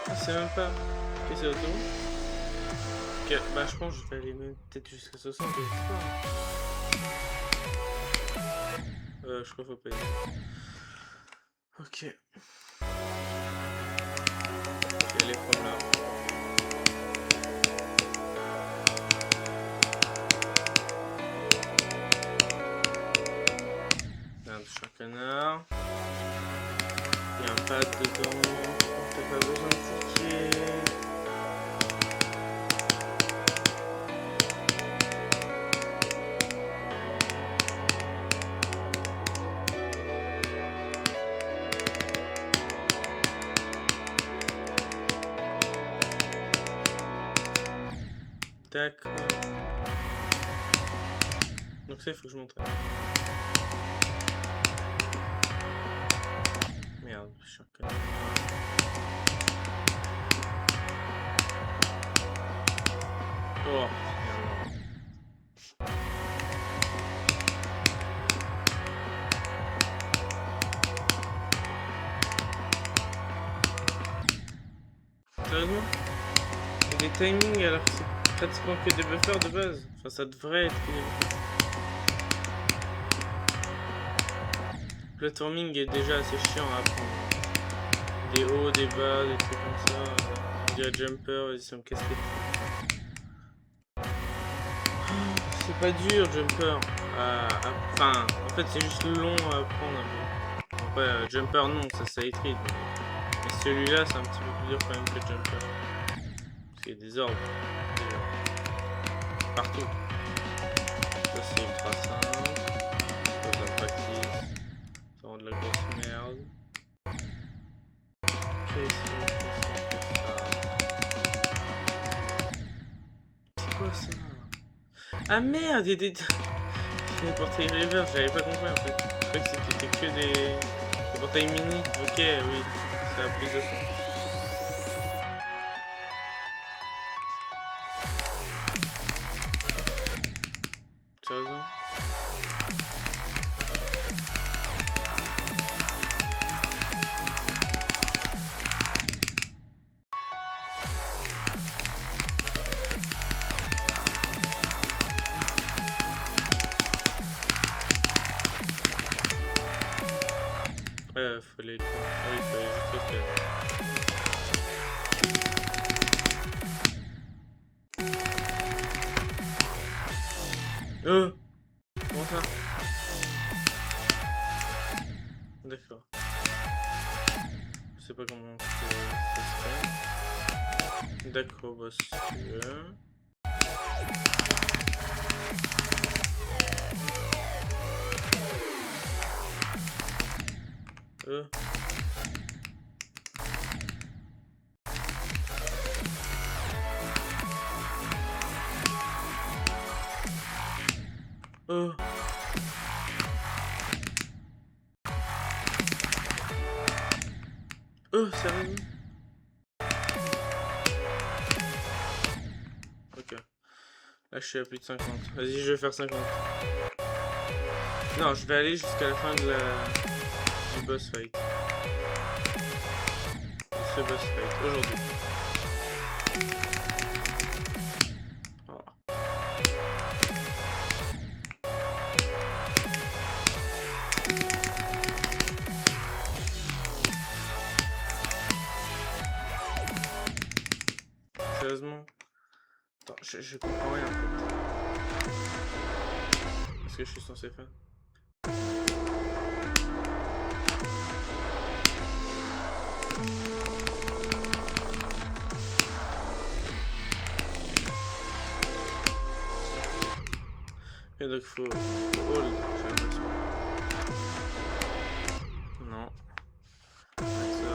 Ah, c'est même pas. Ok, c'est auto. Ok, bah je pense que je vais aller même peut-être jusqu'à 60, je sais pas. Je crois qu'il faut payer. Ok. Je vais aller prendre là. Merde, je suis un connard. Il y a un pad dedans. T'as pas besoin de ticket. D'accord. Donc ça, il faut que je monte. Merde, je suis un connard. Oh, merde. Sérieusement? Il y a des timings alors que c'est pratiquement que des buffers de base. Enfin, ça devrait être que des buffers. Le platforming est déjà assez chiant à apprendre. Des hauts, des bas, des trucs comme ça. On dirait jumper, vas-y, ça me casse les couilles. C'est pas dur, jumper. Enfin, en fait, c'est juste long à apprendre un peu. Après, jumper, non, ça écrit. Mais celui-là, c'est un petit peu plus dur quand même que jumper. Parce qu'il y a des orbes. Déjà. Partout. Ça, c'est ultra simple. Pas besoin de practice. Ça rend de la grosse merde. C'est quoi ça? Ah merde, il y a des portails reverse, j'avais pas compris en fait. Je croyais que c'était que des portails mini. Ok, oui, ça a plus de sens. Sérieusement? Faut les... Ah oui, faut aller juste au Comment ça? D'accord. Je sais pas comment ça se fait. D'accord, bah si tu veux. Euh. Sérieux? Ok. Là, je suis à plus de 50. Vas-y, je vais faire 50. Non, je vais aller jusqu'à la fin de du boss fight. Ce boss fight, aujourd'hui. Oh. Sérieusement? Attends, je comprends rien en fait. Qu'est-ce que je suis censé faire? Et donc faut hold, j'ai l'impression. Non. Avec ça.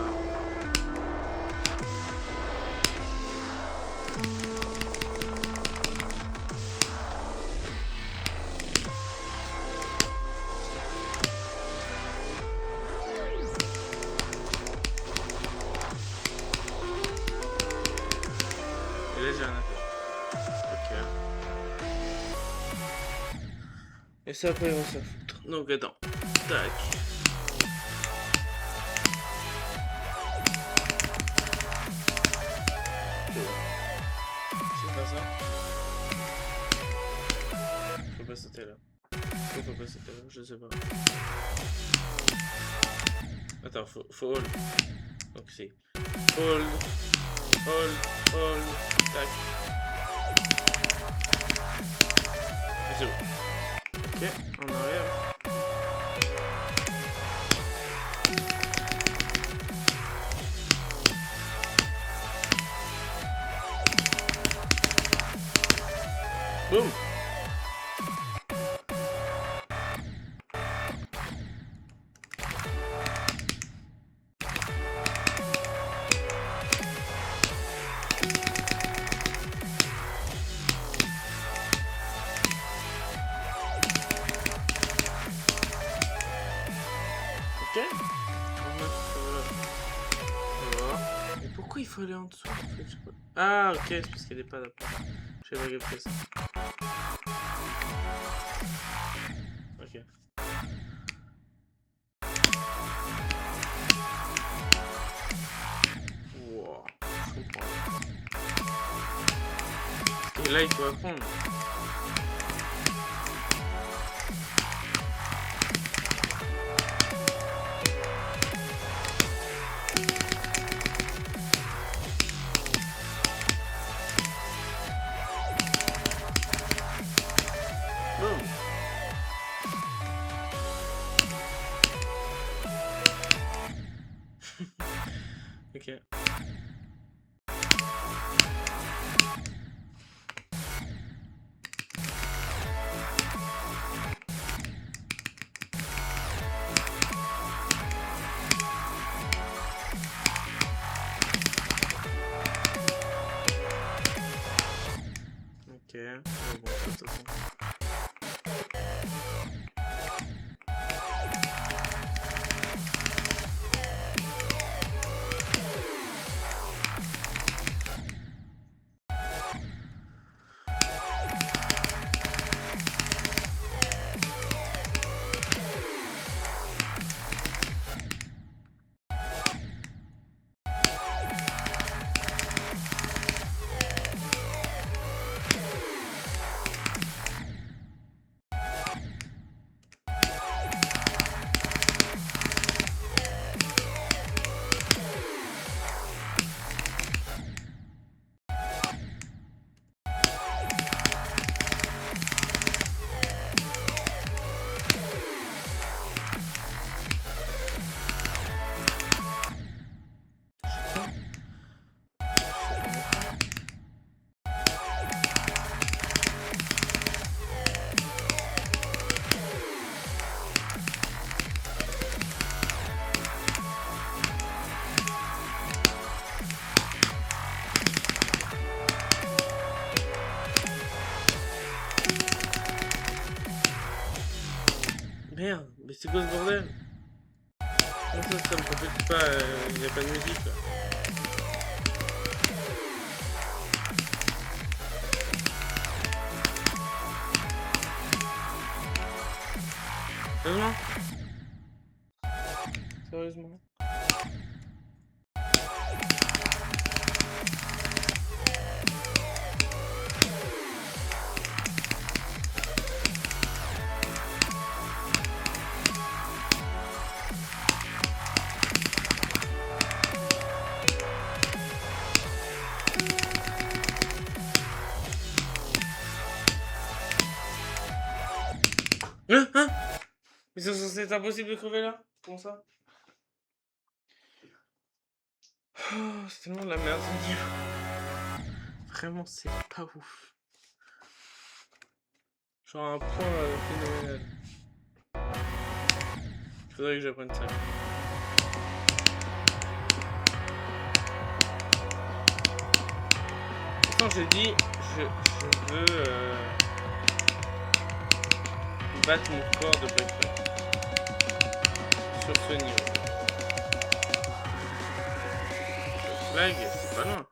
Et là j'ai rien à faire. Ok. Et ça après on s'en foutre. Donc attends. Tac. C'est pas ça. Faut pas sauter là. Faut pas sauter là, je sais pas. Attends, faut hold. Donc c'est hold, hold, hold, tac. Et c'est bon. Ok, en arrière. Boum. Ok. Et pourquoi il faut aller en dessous en fait, je sais pas. Ah ok, c'est parce qu'il y a des pads après. Je vais pas ça. Ok. Wow, je comprends. Et là il faut apprendre. Boum. Ok. Ok. Oh, bon, de toute façon. Merde, mais c'est quoi ce bordel? Comment ça me propulse pas, y a pas de musique là. Sérieusement? Sérieusement? Hein? Mais c'est impossible de crever là? Comment ça? Oh, c'est tellement de la merde ce niveau. Vraiment, c'est pas ouf. Genre un point phénoménal. Faudrait que j'apprenne ça. Quand j'ai dit, je veux battre mon corps de Black Flag sur ce niveau. Black Flag, c'est pas loin.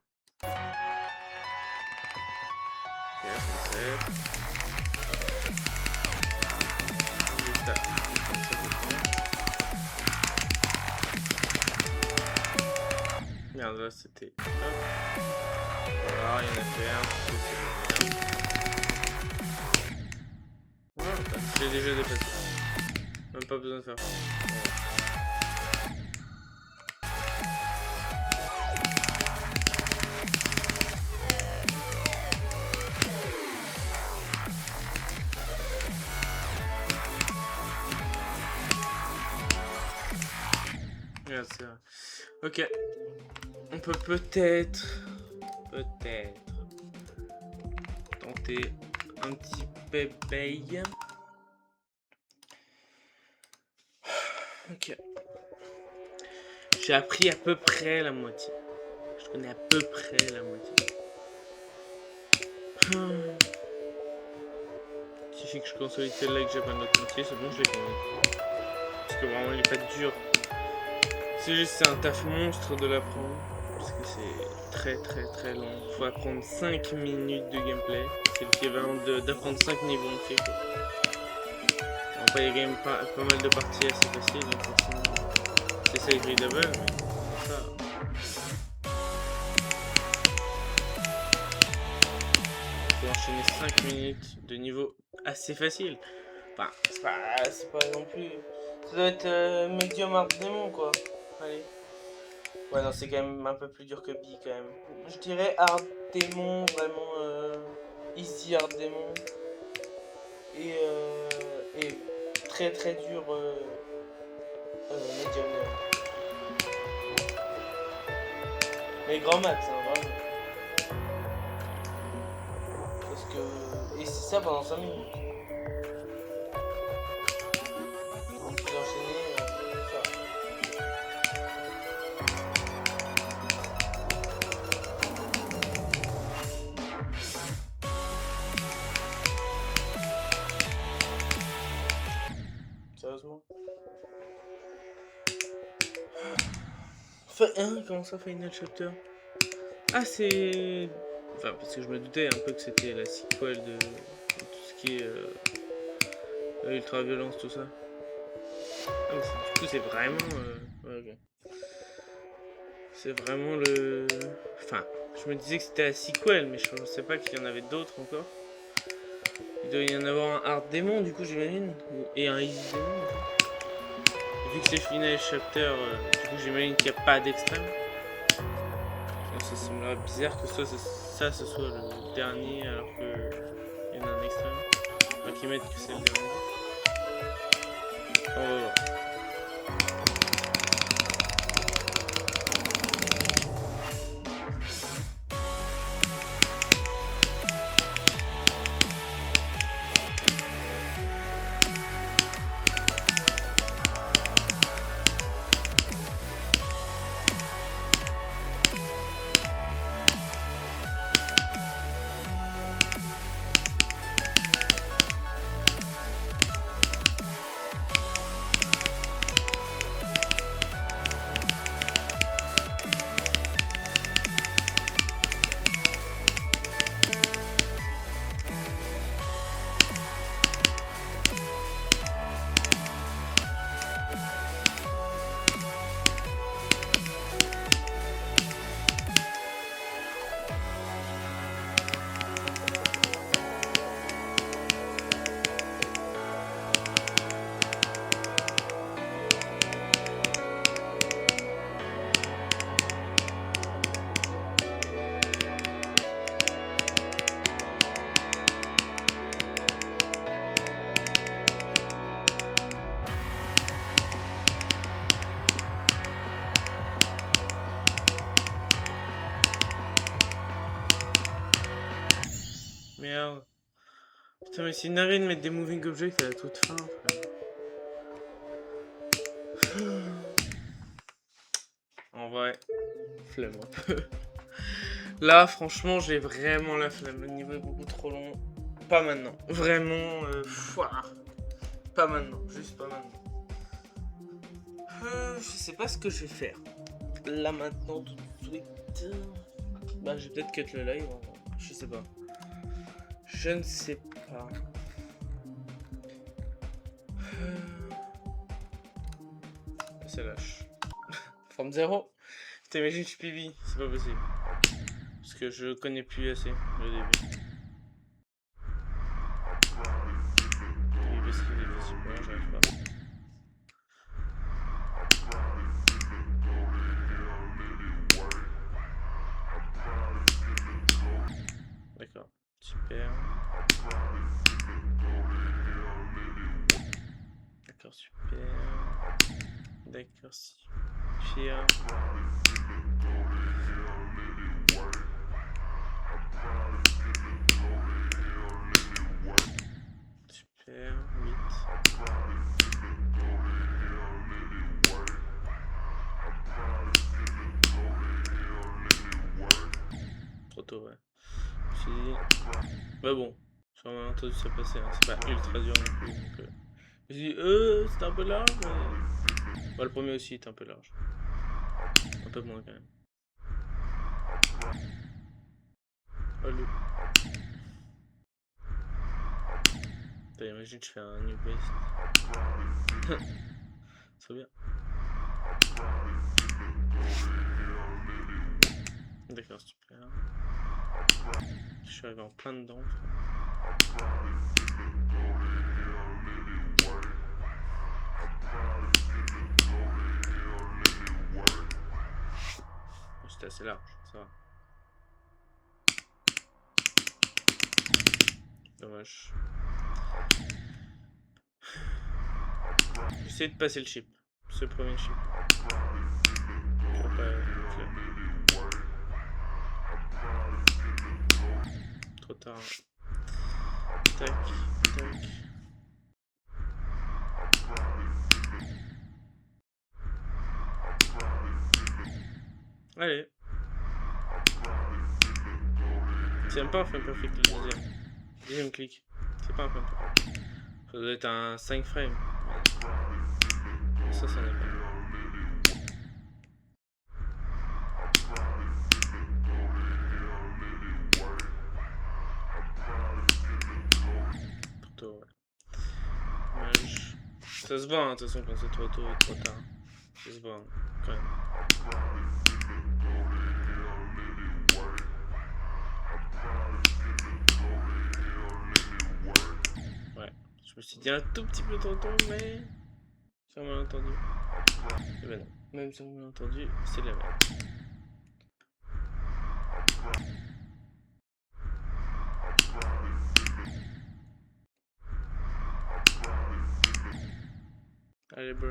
Ok, c'est juste à... comme ça, merde, là c'était... Hop. Voilà, il y en a fait un. Voilà, bah, j'ai déjà dépassé. Même pas besoin de faire ça. Regarde, c'est vrai. Ok. On peut peut-être tenter un petit pépé. Ok. J'ai appris à peu près la moitié. Je connais à peu près la moitié. Il suffit que je consolide celle-là et que j'apprenne l'autre moitié, c'est bon, je l'ai connu. Parce que vraiment, il est pas dur. C'est juste, c'est un taf monstre de l'apprendre. Parce que c'est très long. Faut apprendre 5 minutes de gameplay. C'est l'équivalent d'apprendre 5 niveaux entiers, quoi. Après, il y a quand même pas mal de parties assez faciles, donc forcément, c'est ça écrit double, mais ça. Faut enchaîner 5 minutes de niveau assez facile. Enfin, c'est pas non plus. Ça doit être medium hard démon, quoi. Allez. Ouais, non, c'est quand même un peu plus dur que Bi, quand même. Je dirais hard démon, vraiment easy hard démon. Et très dur medium démon. Mais grand max, hein, vraiment. Parce que... Et c'est ça pendant 5 minutes. Vous enchaînez ça. Sérieusement. Comment ça, Final Chapter? Ah, c'est... Enfin, parce que je me doutais un peu que c'était la sequel de tout ce qui est ultra-violence, tout ça. Ah, mais du coup, c'est vraiment... ouais, ok. C'est vraiment le... Enfin, je me disais que c'était la sequel, mais je pensais pas qu'il y en avait d'autres encore. Il doit y en avoir un hard démon, du coup, j'imagine. Et un easy démon, en fait. Et vu que c'est Final Chapter, du coup, j'imagine qu'il n'y a pas d'extrême. Ça semblerait bizarre que ce soit le dernier alors qu'il y en a un extrême. Enfin, qu'ils mettent que c'est le dernier. On va voir. Merde. Putain, mais c'est une arrêt de mettre des moving objects à la toute fin, frère. En vrai, flemme un peu. Là, franchement, j'ai vraiment la flemme. Le niveau est beaucoup trop long. Pas maintenant. Vraiment, voilà. Pas maintenant. Juste pas maintenant. Je sais pas ce que je vais faire. Là, maintenant, tout de suite. Bah, je vais peut-être cut le live. Je sais pas. Je ne sais pas. C'est lâche. Forme 0. T'imagines, je suis PV. C'est pas possible. Parce que je connais plus assez le début. Oui, parce qu'il est possible. Non, j'arrive pas. D'accord. Super. D'accord, super. D'accord, super. Super, 8. Trop tôt, ouais. Bah bon, sur un malentendu ça passait, hein. C'est pas ultra dur non plus. Donc, je me suis dit, c'était un peu large, mais. Bah, le premier aussi était un peu large. Un peu moins quand même. Allô. T'as imagine, je fais un new base. C'est bien. D'accord, super. Je suis arrivé en plein dedans. C'était assez large, ça va. Dommage. J'essaie de passer le chip. Ce premier chip. Je vois pas clair. Trop tard. Tac, tac. Allez. C'est même pas un frame perfect le deuxième. Deuxième clic. C'est pas un frame perfect. Ça doit être un 5 frames. Mais ça, c'en est pas. Trop tôt, ouais. Dommage. Ça se voit, hein, de toute façon, quand c'est trop tôt et trop tard. Ça se voit, hein, quand même. Ouais. Je me suis dit un tout petit peu trop tôt, mais. Sur malentendu. Et ben non. Même sur malentendu, c'est la merde. Allez, bro.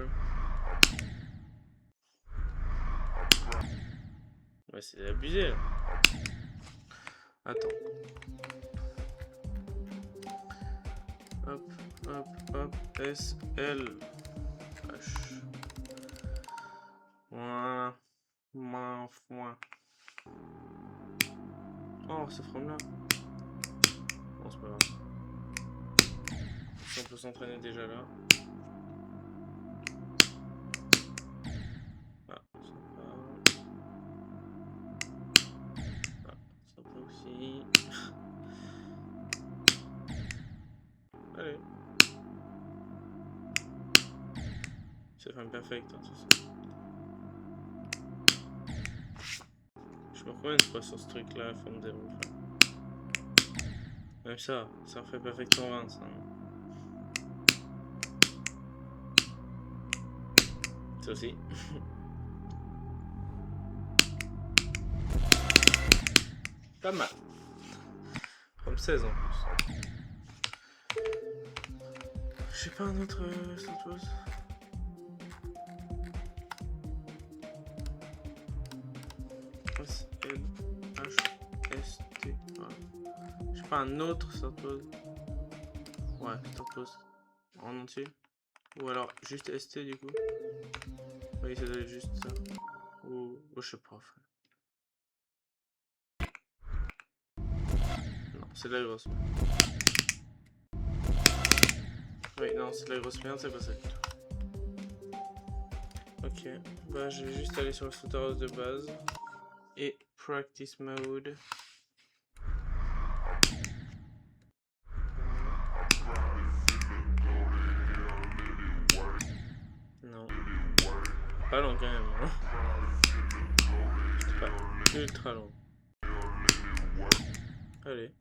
Ouais, c'est abusé là. Attends. Hop, hop, hop. S, L, H. Voilà. Moins. Oh, ce frame là. Bon, c'est pas grave. Si on peut s'entraîner déjà là. Ah, sympa. Ah, sympa aussi. Allez. C'est frame perfect, hein, c'est ça. Je me combien de fois sur ce truc là, forme 0. Enfin. Même ça fait perfect 120 ça. Ça aussi. Pas mal. Comme 16 en plus. J'ai pas un autre chose. S, L, H, S, T, A. J'ai pas un autre start pause? Ouais, start pause. En entier. Ou alors juste ST du coup. Oui, ça doit être juste ça. Ou je sais pas. Frère. Non, c'est de la grosse merde. Oui, non, c'est de la grosse merde, c'est pas ça. Ok, bah je vais juste aller sur le Slaughterhouse de base. Et Practice Mode. Non. Pas long quand même. Hein. C'est pas ultra long. Allez.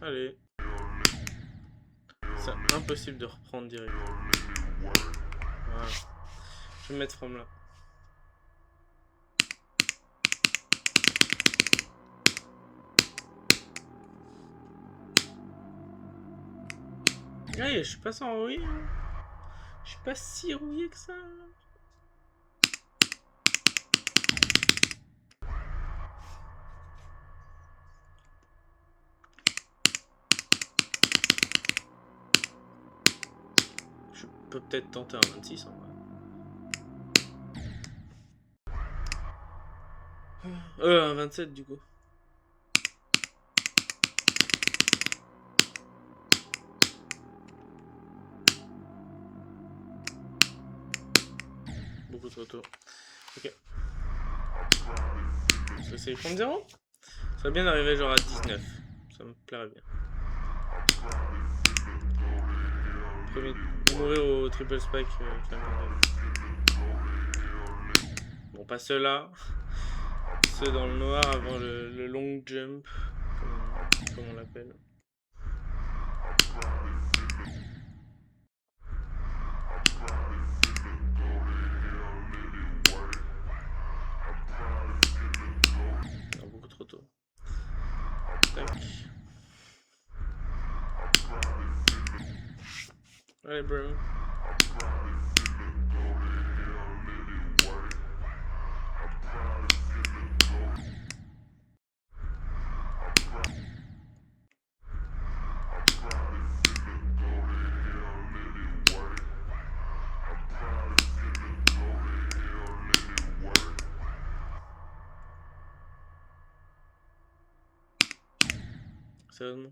Allez. C'est impossible de reprendre direct. Voilà. Je vais me mettre from là. Allez, je suis pas sans rouiller. Hein. Je suis pas si rouillé que ça. Je peux peut-être tenter un 26 en vrai. Un 27 du coup. Beaucoup trop tôt. Ok. Ça c'est prendre 0. Ça serait bien d'arriver genre à 19. Ça me plairait bien. Premier mourir au triple spike. Bon, pas ceux-là. Ceux dans le noir avant le long jump. Comme on l'appelle. Non, beaucoup trop tôt. Tac. Allez, bro. Sérieusement.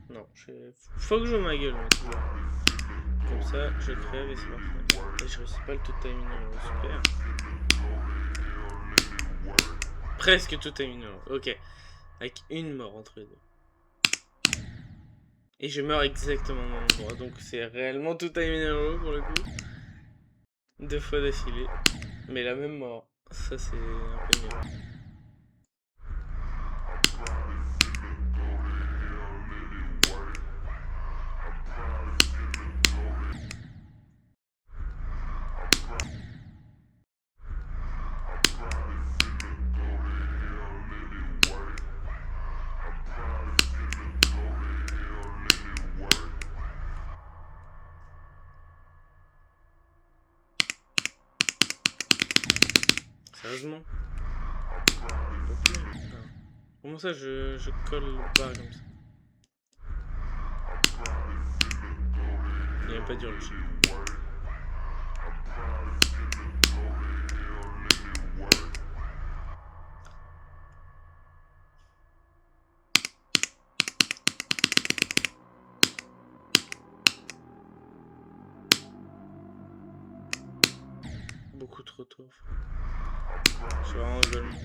Non, faut que je joue ma gueule maintenant. Comme ça, je crève et c'est parfait. Et je réussis pas le tout timing. Super. Presque tout timing. Ok. Avec une mort entre les deux. Et je meurs exactement au même endroit. Donc c'est réellement tout timing pour le coup. 2 fois d'affilée. Mais la même mort. Ça c'est un peu mieux. Sérieusement? Comment ça je colle le bas comme ça? Il n'y a pas dur le chien. Beaucoup trop tôt. Je suis vraiment également.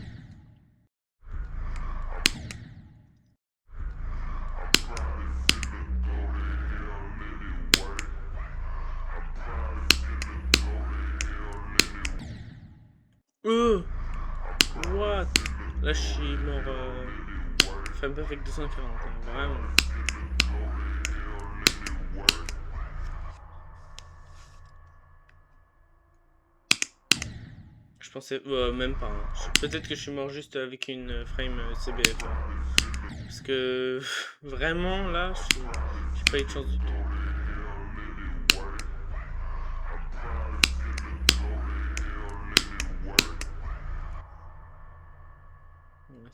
What? Là je suis mort. Femme avec 240, hein, vraiment. Je pensais. Même pas. Hein. Peut-être que je suis mort juste avec une frame CBF. Hein. Parce que. Vraiment là, j'ai pas eu de chance du tout.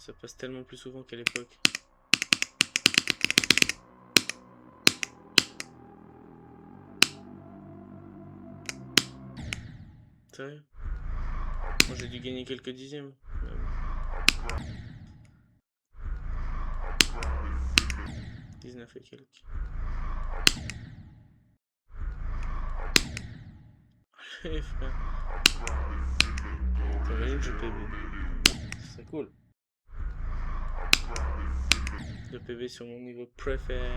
Ça passe tellement plus souvent qu'à l'époque. Sérieux? Moi j'ai dû gagner quelques dixièmes. Ouais. 19 et quelques. Allez frère. T'imagines je PB. C'est cool. Le PB sur mon niveau préféré.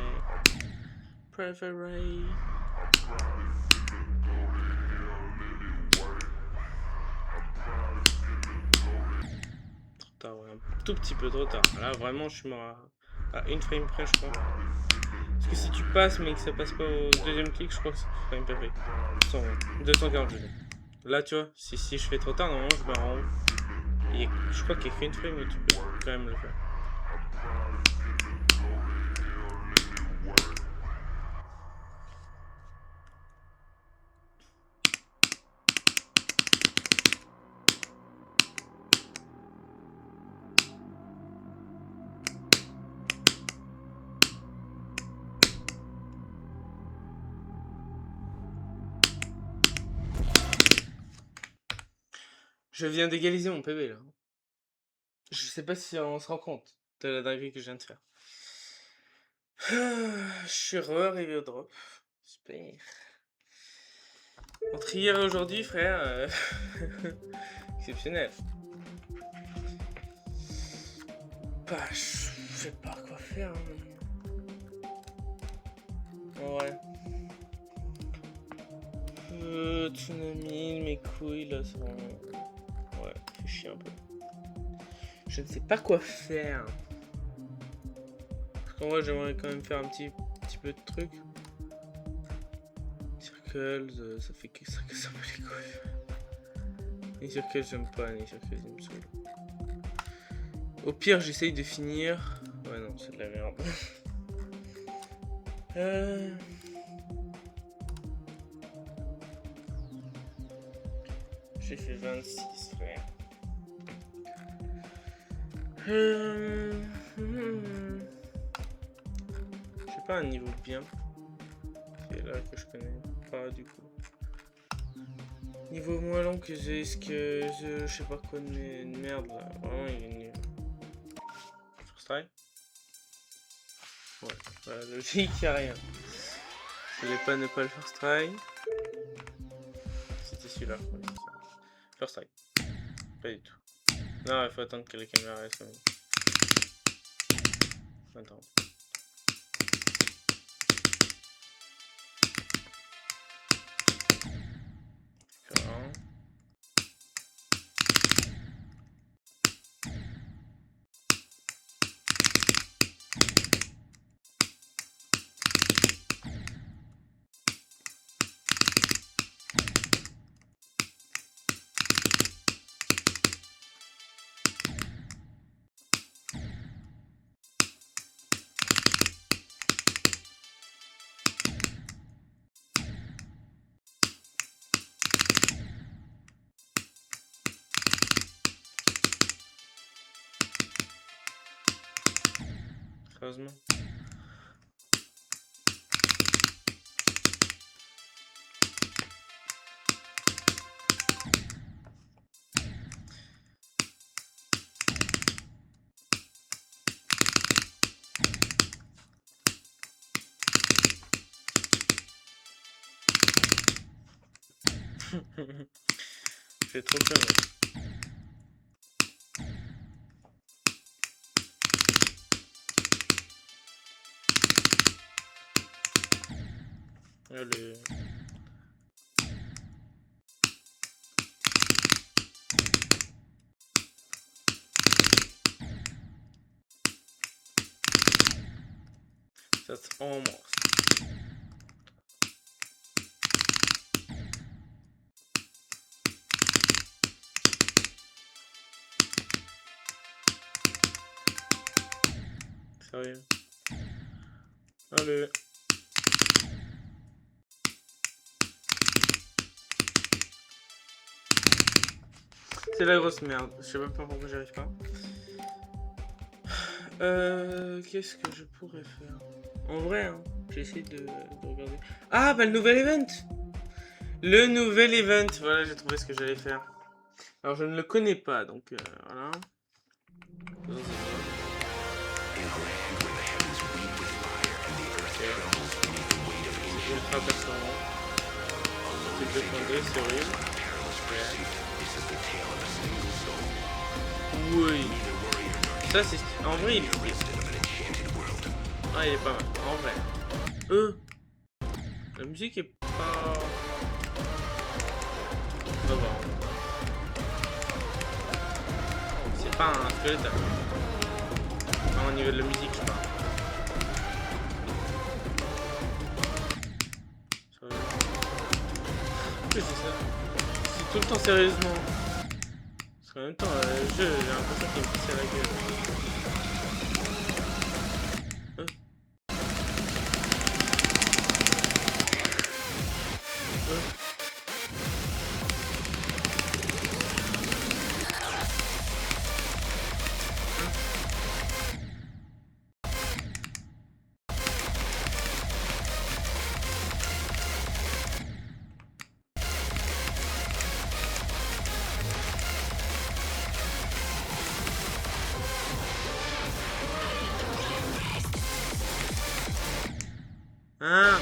Trop tard, ouais. Un tout petit peu trop tard. Là vraiment je suis mort à une frame près je crois. Parce que si tu passes mais que ça passe pas au deuxième clic, je crois que c'est frame perfect. 240 je veux dire. Là tu vois, si je fais trop tard, normalement je me rends en haut. Et je crois qu'il y a qu'une frame où tu peux quand même le faire. Je viens d'égaliser mon PB là. Je sais pas si on se rend compte de la dinguerie que je viens de faire. Je suis arrivé au drop. Super. Entre hier et aujourd'hui, frère, exceptionnel. Bah, je sais pas quoi faire. Ouais. Tsunami, mes couilles là sont. Ouais, fait chier un peu. Je ne sais pas quoi faire. Parce qu'en vrai, j'aimerais quand même faire un petit peu de trucs. Circles, ça fait que ça me les couilles. Les circles, j'aime pas, les circles, ils me saoulent. Au pire, j'essaye de finir. Ouais, non, c'est de la merde. J'ai fait 26, frère. J'ai pas un niveau bien. C'est là que je connais pas du coup. Niveau moins long que j'ai, ce que je sais pas quoi de merde là. Vraiment, il est nul. First try? Ouais, voilà, logique, y'a rien. Je voulais pas ne pas le first try. C'était celui-là, ouais, c'est ça. First try. Pas du tout. Non, il faut attendre que la caméra reste. Attends. D'accord. Sérieusement. J'ai trop peur. Allez. Ça c'est en mort. Sérieux. Allez. C'est la grosse merde. Je sais même pas pourquoi j'arrive pas. Qu'est-ce que je pourrais faire? En vrai, hein, j'essaie de regarder. Ah, bah le nouvel event! Le nouvel event! Voilà, j'ai trouvé ce que j'allais faire. Alors, je ne le connais pas, donc voilà. C'est ultra performant. C'est 2.2, c'est horrible. Oui. Ça, c'est. En vrai, il est. Ah, il est pas mal. En vrai. La musique est pas. Ça va. C'est pas un squelette. Enfin, au niveau de la musique, je parle. Qu'est-ce que c'est ça? C'est tout le temps sérieusement. Parce qu'en même temps, le jeu, j'ai l'impression qu'il me pisse à la gueule. Hein?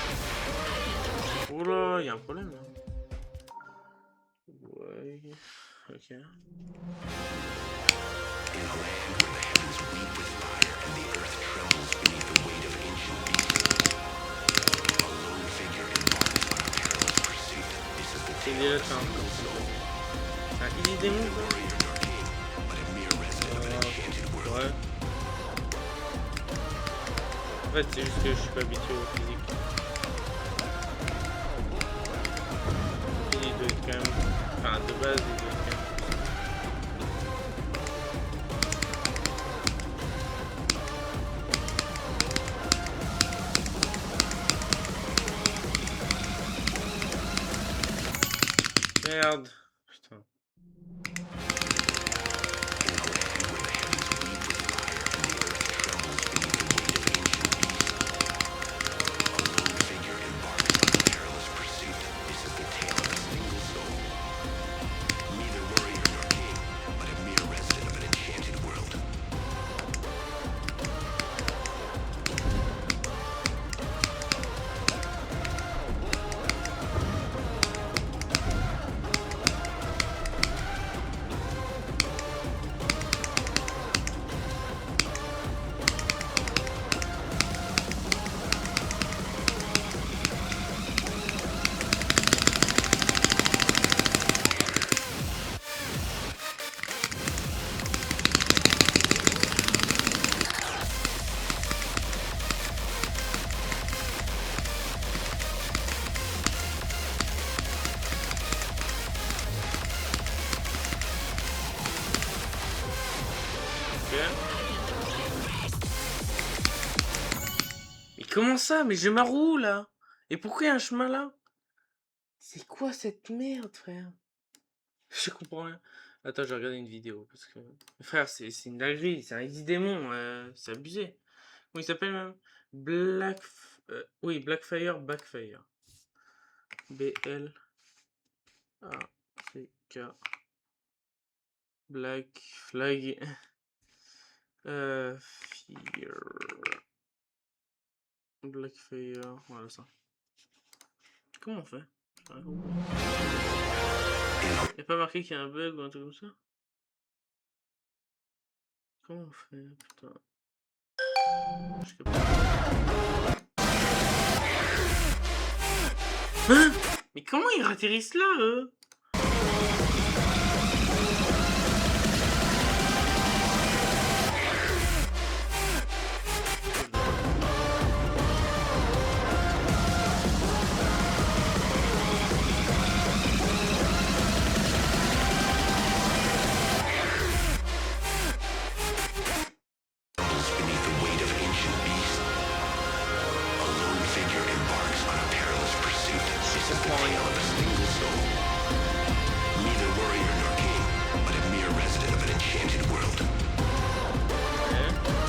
Oula, il y a un problème là. Ouais. Ok. C'est déjà ça. Ah, il est démon ça? Ouais. En fait, c'est juste que je suis pas habitué au physique. Il doit être quand même. Enfin, de base, il doit être quand même. Merde. Putain. Mais comment ça? Mais je m'arroule là! Et pourquoi il y a un chemin là? C'est quoi cette merde, frère? Je comprends rien. Attends, je vais regarder une vidéo parce que. Frère, c'est une dinguerie, c'est un X-Démon, c'est abusé. Comment il s'appelle même? Oui, Blackfire Backfire. B-L-A-C-K. Black Flag. Fear. Blackfire. Voilà ça. Comment on fait? Y'a pas marqué qu'il y a un bug ou un truc comme ça? Comment on fait? Putain. Je sais pas. Hein? Mais comment ils atterrissent là, eux? Je comprends rien.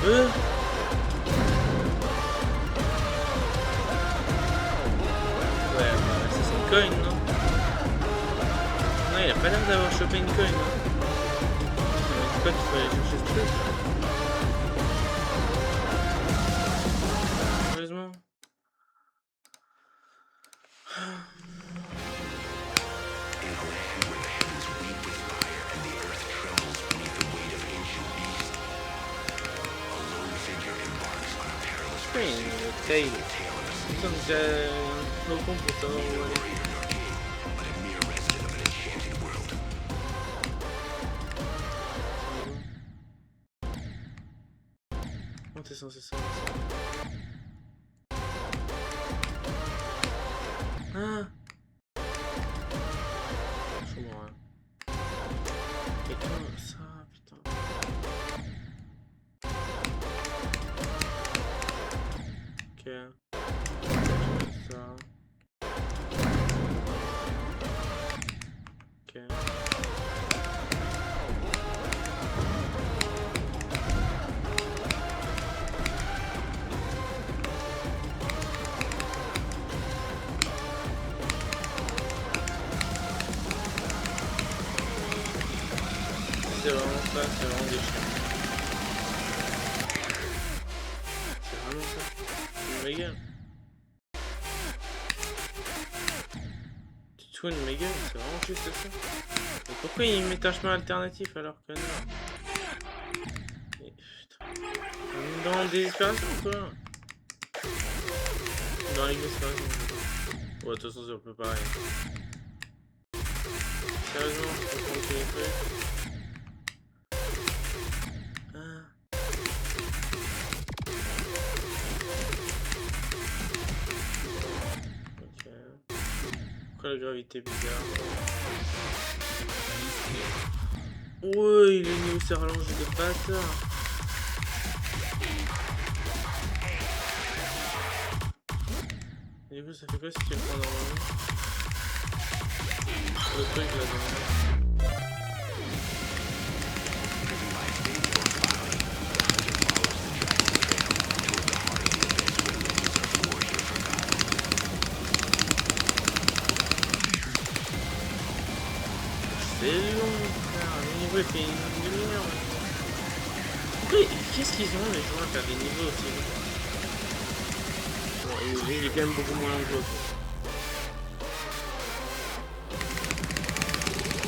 Ouais, bah, c'est son coin, non? Non, il a pas l'air d'avoir chopé une coin, hein. C'est pas qu'il faut aller chercher ce truc. Sérieusement. Pourquoi il y a une taille? Nous sommes déjà au fond pour savoir où aller. Comment t'es censé savoir ça? Ah! Je comprends rien. Et comment ça, putain? Ok. Ça. Ok. C'est vraiment ça, c'est vraiment des chiens. C'est vraiment ça. Tu me gueule. Tu te fous de ma gueule, c'est vraiment juste ça. Mais pourquoi il met un chemin alternatif alors que non? Mais, putain. On est dans la désespération ou quoi? Dans la désespération. Ouais, de toute façon, c'est un peu pareil. Sérieusement, je comprends que les trucs. Ah. Ok. Pourquoi la gravité est bizarre? Ouais, il est venu où, s'est rallongé de bâtard. Et du coup, ça fait quoi si tu le prends normalement? Le truc là devant. C'est long, frère. Le niveau il fait une demi-heure. Qu'est-ce qu'ils ont les gens à faire des niveaux aussi longs? Bon, il est quand même beaucoup moins long que l'autre.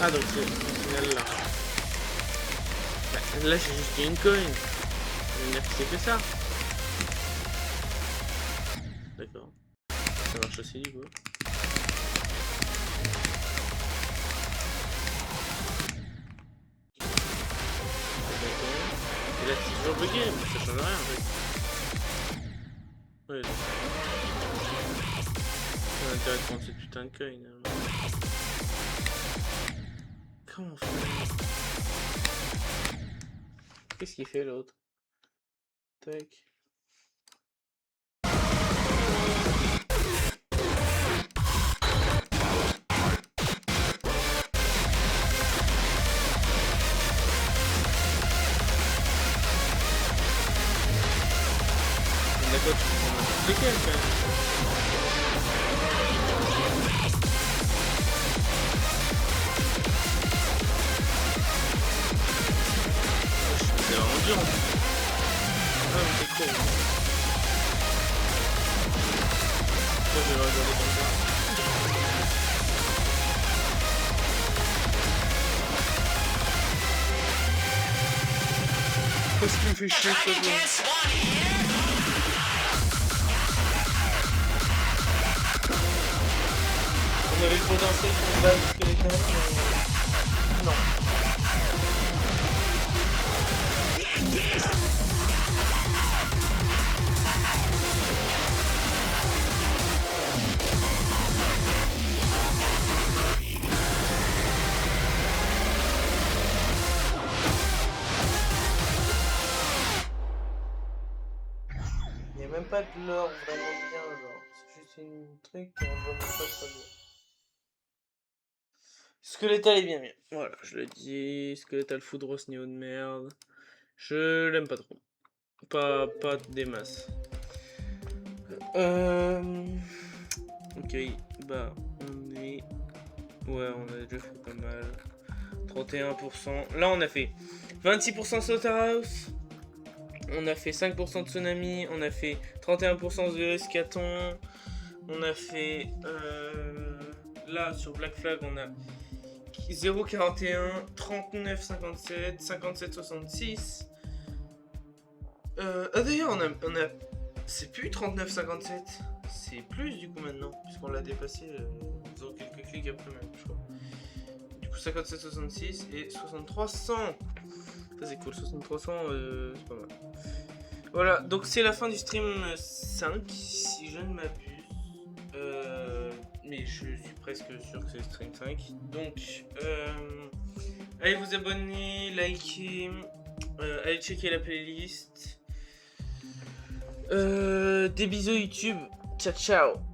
Ah, donc c'est au final là. Bah, là, j'ai juste une coin. Ça veut dire que c'est que ça. D'accord. Ça marche aussi du coup. Et là, c'est toujours bugué, mais ça change rien en fait. Ouais, donc. C'est l'intérêt de prendre cette putain de coin. Hein. Comment on fait? Qu'est-ce qu'il fait l'autre? Tac. D'accord, tu prends n'importe lequel quand même. C'est vraiment dur en plus. Ah, mais c'est cool. Pourquoi je vais le regarder comme ça? Qu'est-ce qui me fait chier ce jeu? On avait le potentiel pour battre Skeleton, mais non. Il n'y a même pas de lore vraiment bien, genre. C'est juste une truc qui est vraiment pas très bien. Skeletal est bien bien. Voilà, je le dis. Skeletal Foudros Néo de merde. Je l'aime pas trop. pas des masses. Ok, bah on est... Ouais, on a déjà fait pas mal. 31%. Là, on a fait 26% Slaughterhouse. On a fait 5% de Tsunami. On a fait 31% The Rescaton. On a fait... là, sur Black Flag, on a 0,41, 39,57, 57,66. D'ailleurs, on a... C'est plus 39,57. C'est plus du coup maintenant, puisqu'on l'a dépassé en faisant quelques clics après même, je crois. Du coup, 57,66 et 63,100. Ça c'est cool, 6300, c'est pas mal. Voilà, donc c'est la fin du stream 5, si je ne m'abuse. Mais je suis presque sûr que c'est le stream 5. Donc, allez vous abonner, liker, allez checker la playlist. Des bisous YouTube, ciao ciao.